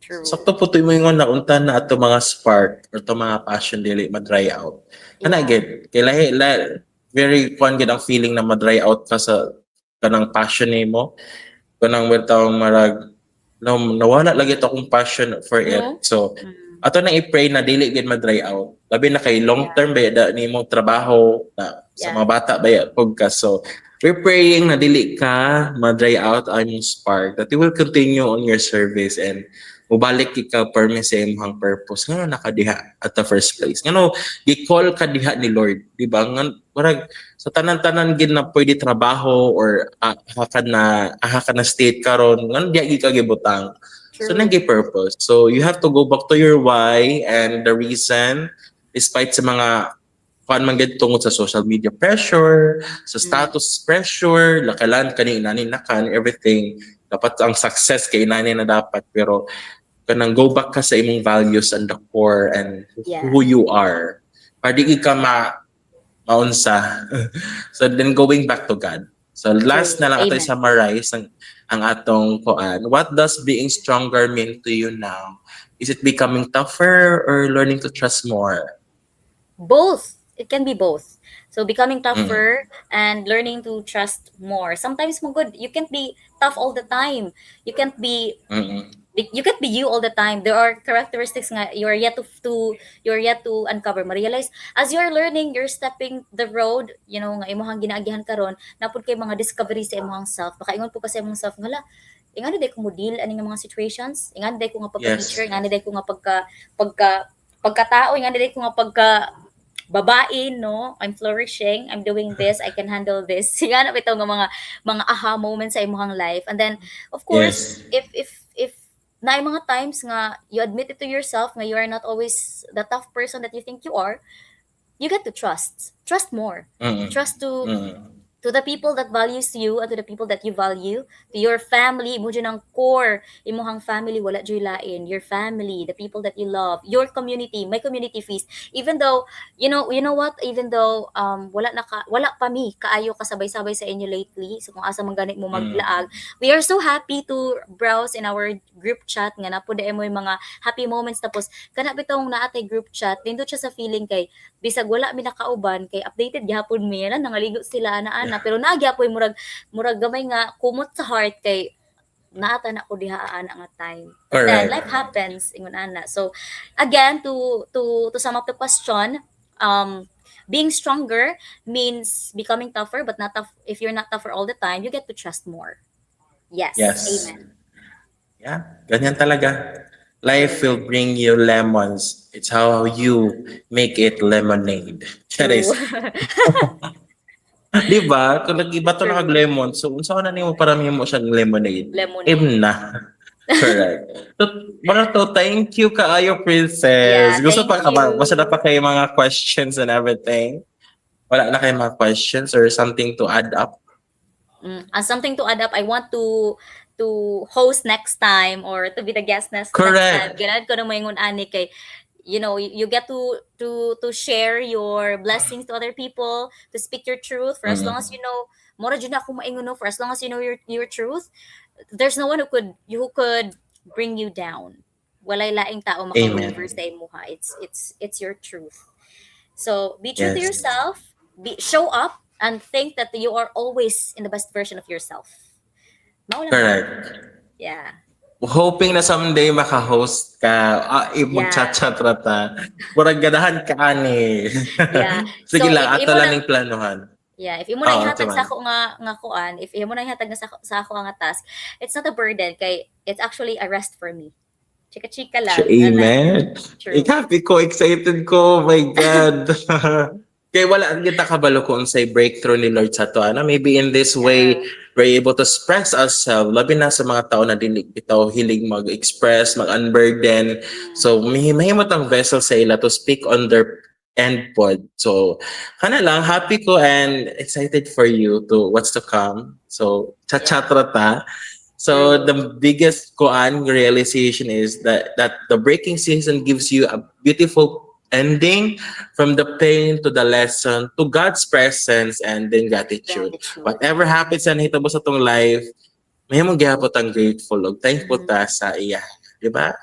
Speaker 2: true.
Speaker 1: Sakto po ito mo yung naunta na ato mga spark or to mga passion dili ma-dry out. Kana
Speaker 2: Yeah.
Speaker 1: gid kay very kuan gid ang feeling na ma-dry out ka sa kanang passion nimo. Kanang witong marag no, nawala lagi to akong passion for it.
Speaker 2: No?
Speaker 1: So
Speaker 2: Mm.
Speaker 1: ato nang i-pray na dili gid ma-dry out. Labi na kay long term ba da nimo trabaho na sa
Speaker 2: Yeah.
Speaker 1: mga bata ba podcast. So we're praying na dili ka ma-dry out ang imong spark, that you will continue on your service and mubalik ka permi sa imong purpose nga nakadiha at the first place. Ngano gi-call ka diha ni Lord, di ba? Marag sa tanan-tanan gid na pwede trabaho or aha ka na state karon ngano diha gid ka gibutang. So
Speaker 2: True.
Speaker 1: nagi purpose. So you have to go back to your why and the reason despite sa mga kuan man gid tungod sa social media pressure, sa status pressure, lakalan kani inani nakan everything. Dapat ang success kay inani na dapat, pero kanang go back ka sa imong values and the core and
Speaker 2: Yeah.
Speaker 1: who you are. Para di ka maunsa. So then going back to God. So last na lang ato
Speaker 2: Amen.
Speaker 1: summarize ang atong kuan. What does being stronger mean to you now? Is it becoming tougher or learning to trust more?
Speaker 2: Both. It can be both. So becoming
Speaker 1: Mm-mm.
Speaker 2: tougher and learning to trust more. Sometimes mo good, you can't be tough all the time. You can't be
Speaker 1: Mm-mm.
Speaker 2: you can't be you all the time. There are characteristics nga you are yet you're yet to uncover. Ma-realize as you're learning, you're stepping the road, nga imong ginaagihan karon, napud kay mga discovery sa imong self. Baka ingon po kasi imong self ngala, ingano day ko mo deal ani nga mga situations, ingano day ko nga pagka-teacher,
Speaker 1: Yes.
Speaker 2: ingano day ko nga pagka pagkatao, ingano day ko nga pagka babae, no? I'm flourishing, I'm doing this, I can handle this. Ingano bitaw nga mga aha moments sa imong life. And then of course,
Speaker 1: Yes.
Speaker 2: if na mga times nga you admit it to yourself nga you are not always the tough person that you think you are, you get to trust more,
Speaker 1: Mm-mm.
Speaker 2: trust
Speaker 1: Mm-mm.
Speaker 2: to the people that values you and to the people that you value, to your family, mo dyan ang core, imuhang family, wala dyan lain, your family, the people that you love, your community, my community feast. Even though, you know what, even though wala pa mi, kaayo kasabay-sabay sa inyo lately, so kung asa man ganit mo maglaag,
Speaker 1: Mm-mm.
Speaker 2: we are so happy to browse in our group chat, nga na po mo yung mga happy moments, tapos, kana bitong naatay group chat, nindot siya sa feeling kay, bisag wala mi nakauban kay updated gyapon mi na nangaligo sila ana pero nagyapoy murag gamay nga kumot sa heart kay naata na ko diha ana nga time. But then life
Speaker 1: Correct.
Speaker 2: happens ingon ana. So again, to sum up the question, being stronger means becoming tougher, but not tough. If you're not tougher all the time, you get to trust more. Yes,
Speaker 1: Yes.
Speaker 2: amen.
Speaker 1: Yeah, ganyan talaga. Life will bring you lemons. It's how you make it lemonade.
Speaker 2: True.
Speaker 1: Charis. Di ba? Kung nag-iba to
Speaker 2: True.
Speaker 1: lemon, so unsa ka na nimo para mo siyang lemonade?
Speaker 2: Lemonade.
Speaker 1: Im na. Correct. So, mga to, thank you kaayo,
Speaker 2: Yeah,
Speaker 1: Princess. Gusto
Speaker 2: thank
Speaker 1: pa ka ba? Basta na
Speaker 2: you.
Speaker 1: pa kayo mga questions and everything? Wala na kayo mga questions or something to add up?
Speaker 2: And something to add up, I want to host next time or to be the guest next time.
Speaker 1: Correct.
Speaker 2: Ganun ko na maingon ani kay you get to share your blessings to other people, to speak your truth for as long as
Speaker 1: Mm.
Speaker 2: you know. Mora jud na ako maingon no, for as long as you know your truth, there's no one who could bring you down. Walay laing tao maka-waver
Speaker 1: Amen.
Speaker 2: sa imuha. It's your truth. So be true to
Speaker 1: Yes.
Speaker 2: yourself, show up, and think that you are always in the best version of yourself. Mao lang na.
Speaker 1: Correct.
Speaker 2: Yeah.
Speaker 1: Hoping na someday maka-host ka,
Speaker 2: Yeah.
Speaker 1: mag-chat-chat rata. Murag ganahan ka ani.
Speaker 2: Yeah.
Speaker 1: Sige
Speaker 2: So
Speaker 1: lang,
Speaker 2: if
Speaker 1: ato
Speaker 2: imo
Speaker 1: lang
Speaker 2: na
Speaker 1: ning planuhan.
Speaker 2: imo na
Speaker 1: Oo,
Speaker 2: ihatag sa
Speaker 1: tuman.
Speaker 2: ako nga kuan, if imo na ihatag na sa ako nga task, it's not a burden kay it's actually a rest for me. Chika-chika lang. Ana.
Speaker 1: Amen.
Speaker 2: True.
Speaker 1: Happy ko, excited ko. Oh my God. Kaya wala ang kita kabalo kung say breakthrough ni Lord sa to. Ano? Maybe in this way,
Speaker 2: Yeah.
Speaker 1: we're able to express ourselves. Labi na sa mga tao na dili bitaw hiling mag-express, mag-unburden. So, mahimot ang vessel sa ila to speak on their end pod. So, kana lang, happy ko and excited for you to what's to come. So, chat-chat
Speaker 2: Yeah.
Speaker 1: rata. So
Speaker 2: True.
Speaker 1: the biggest koan realization is that the breaking season gives you a beautiful ending from the pain to the lesson to God's presence and then gratitude.
Speaker 2: Gratitude.
Speaker 1: Whatever happens sa nahitabo sa tong life, may mong gihapon ang grateful ug thankful
Speaker 2: Mhm.
Speaker 1: ta sa iya, di ba?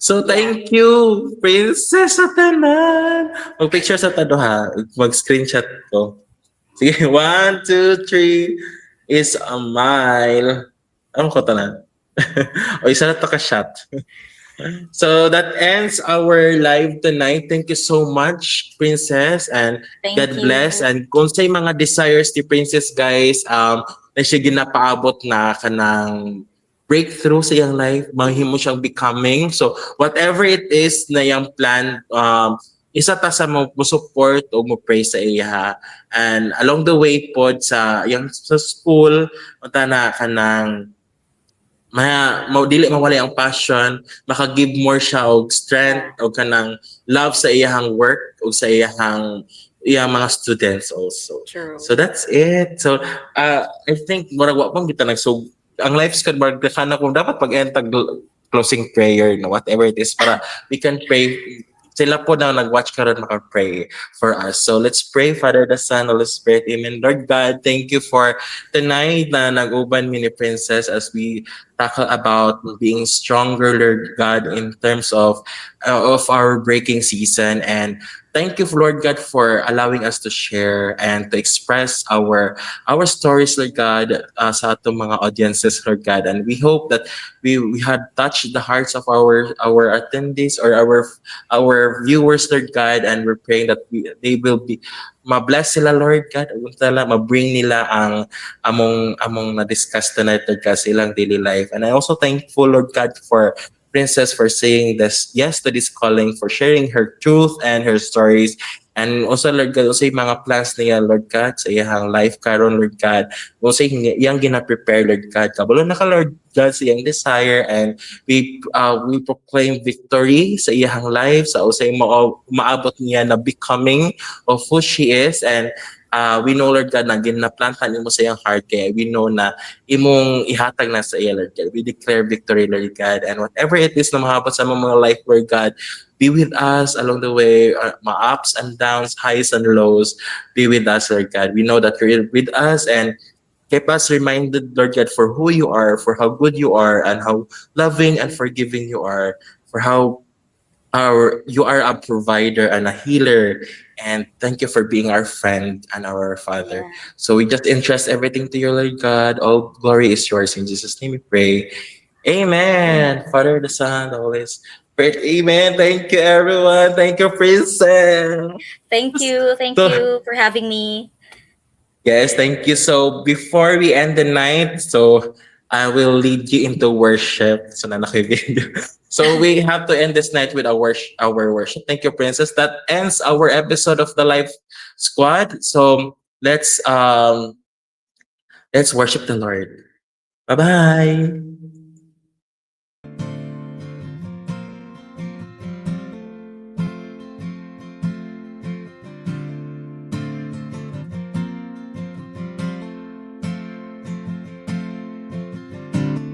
Speaker 1: So
Speaker 2: Yeah.
Speaker 1: thank you, Princess sa tanan. Mag-picture sa tado ha, mag-screenshot ko. Sige, 1, 2, 3 is a mile. Ano ko tanan? O isa na to ka shot. So that ends our live tonight. Thank you so much, Princess, and
Speaker 2: Thank
Speaker 1: God bless.
Speaker 2: you.
Speaker 1: And kung say mga desires ni Princess, guys, na siya ginapaabot na kanang breakthrough sa iyang life, mahimo siyang becoming. So whatever it is na yung plan, isa ta sa mo support o mo pray sa iya. And along the way pod sa yung sa school, unta na kanang dili mawala ang passion, maka-give more siya og strength
Speaker 2: Yeah.
Speaker 1: o kanang love sa iyang work o sa iyang mga students also.
Speaker 2: True.
Speaker 1: So that's it. So I think murag wa pang kita so ang life squad marag kana kung dapat pag-entag closing prayer no whatever it is para we can pray sila po na nag-watch karon maka-pray for us. So let's pray, Father, the Son, Holy Spirit. Amen. Lord God, thank you for tonight na nag-uban mi ni Princess as we tackle about being stronger, Lord God, in terms of of our breaking season. And thank you, Lord God, for allowing us to share and to express our stories, Lord God, sa atong mga audiences, Lord God. And we hope that we had touched the hearts of our attendees or our viewers, Lord God, and we're praying that they will be ma-bless sila, Lord God. Tala, ma-bring nila ang among na-discuss tonight, Lord God, sa ilang daily life. And I also thankful, Lord God, for Princess for saying this yes to this calling, for sharing her truth and her stories. And also, Lord God, also yung mga plans niya, Lord God, sa iyang life karon, Lord God. Also, iyang gina-prepare, Lord God. Kabalo na ka, Lord God, sa iyang desire. And we proclaim victory sa iyang life, sa usay maabot niya na becoming of who she is. And we know, Lord God, na ginaplantan mo sa iyang heart, kaya we know na imong ihatag na sa iya, Lord God. We declare victory, Lord God. And whatever it is na mahabot sa among mga life, Lord God, be with us along the way, mga ups and downs, highs and lows. Be with us, Lord God. We know that you're with us, and keep us reminded, Lord God, for who you are, for how good you are, and how loving and forgiving you are, for how you are a provider and a healer, and thank you for being our friend and our father.
Speaker 2: Yeah.
Speaker 1: So we just entrust everything to you, Lord God. All glory is yours. In Jesus' name we pray. Amen. Father, the Son, the Holy Spirit. Amen. Thank you, everyone. Thank you, Princess.
Speaker 2: Thank you. Thank
Speaker 1: So,
Speaker 2: you for having me.
Speaker 1: yes, thank you. So before we end the night, so I will lead you into worship. So na nakivideo. So we have to end this night with our worship. Thank you, Princess. That ends our episode of the Life Squad. So let's worship the Lord. Bye bye.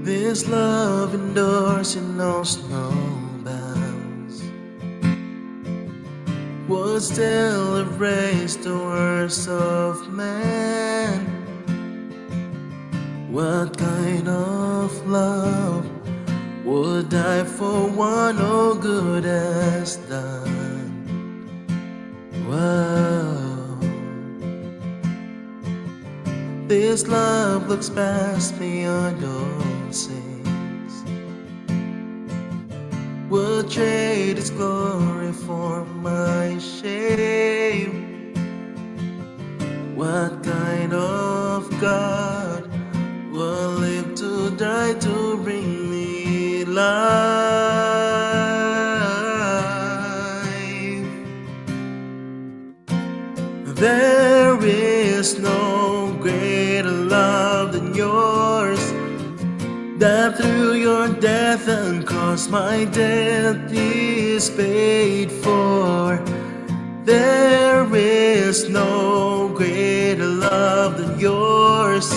Speaker 3: This love endures and knows no bounds. Would still erase the worst of man. What kind of love would die for one no good has done? Wow. This love looks past beyond all sins. Will trade its glory for my shame. What kind of God will live to die to bring me life? There is no greater love than yours, that through your death and cross my debt is paid for. There is no greater love than yours,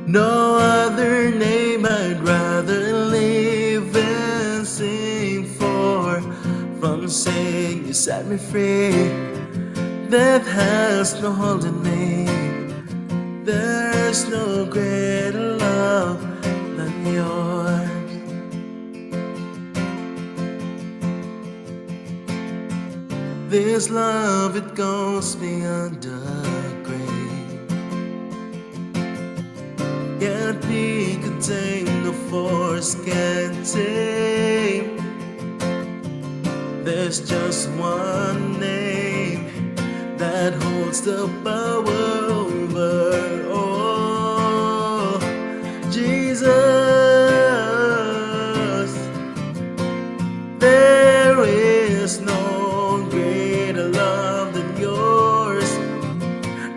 Speaker 3: no other name I'd rather live and sing for. From sin you set me free, death has no holding me. There's no greater love than yours. This love, it goes beyond the grave. Can't be contained, no force can tame. There's just one name that holds the power over all. Jesus. There is no greater love than yours,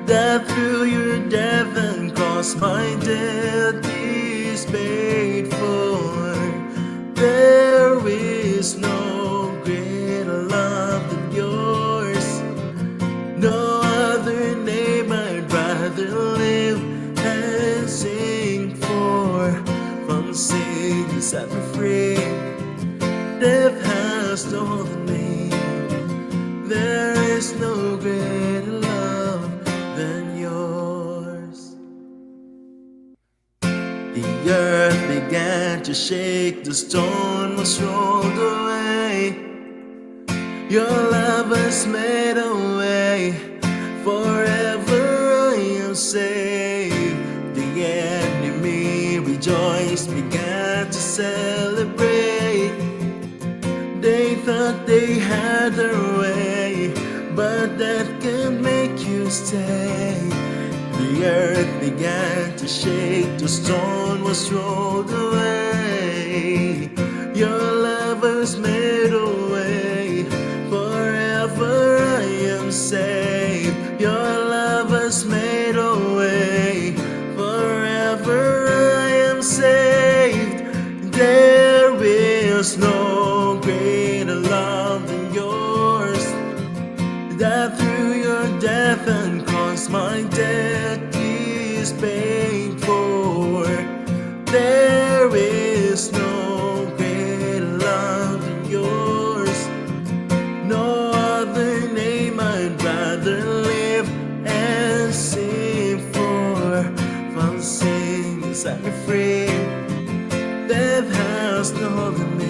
Speaker 3: that through your death and cross my debt is paid for. There is no greater love than yours, no other name I'd rather live and sing for. From sin you set me free, death has no holding me. There is no greater love than yours. The earth began to shake, the stone was rolled away. Your love has made a way. Forever I am saved. The enemy rejoiced, began to celebrate. They thought they had their way, but that can't make you stay. The earth began to shake, the stone was rolled away. Your love has made a way. Forever I am saved. Your love has made a way. Forever I am saved. There is no greater love than yours, that through your death and cross my debt is paid for. There is no greater love than yours. No other name I'd rather live and sing for. From sin you set me free. Death has no limit.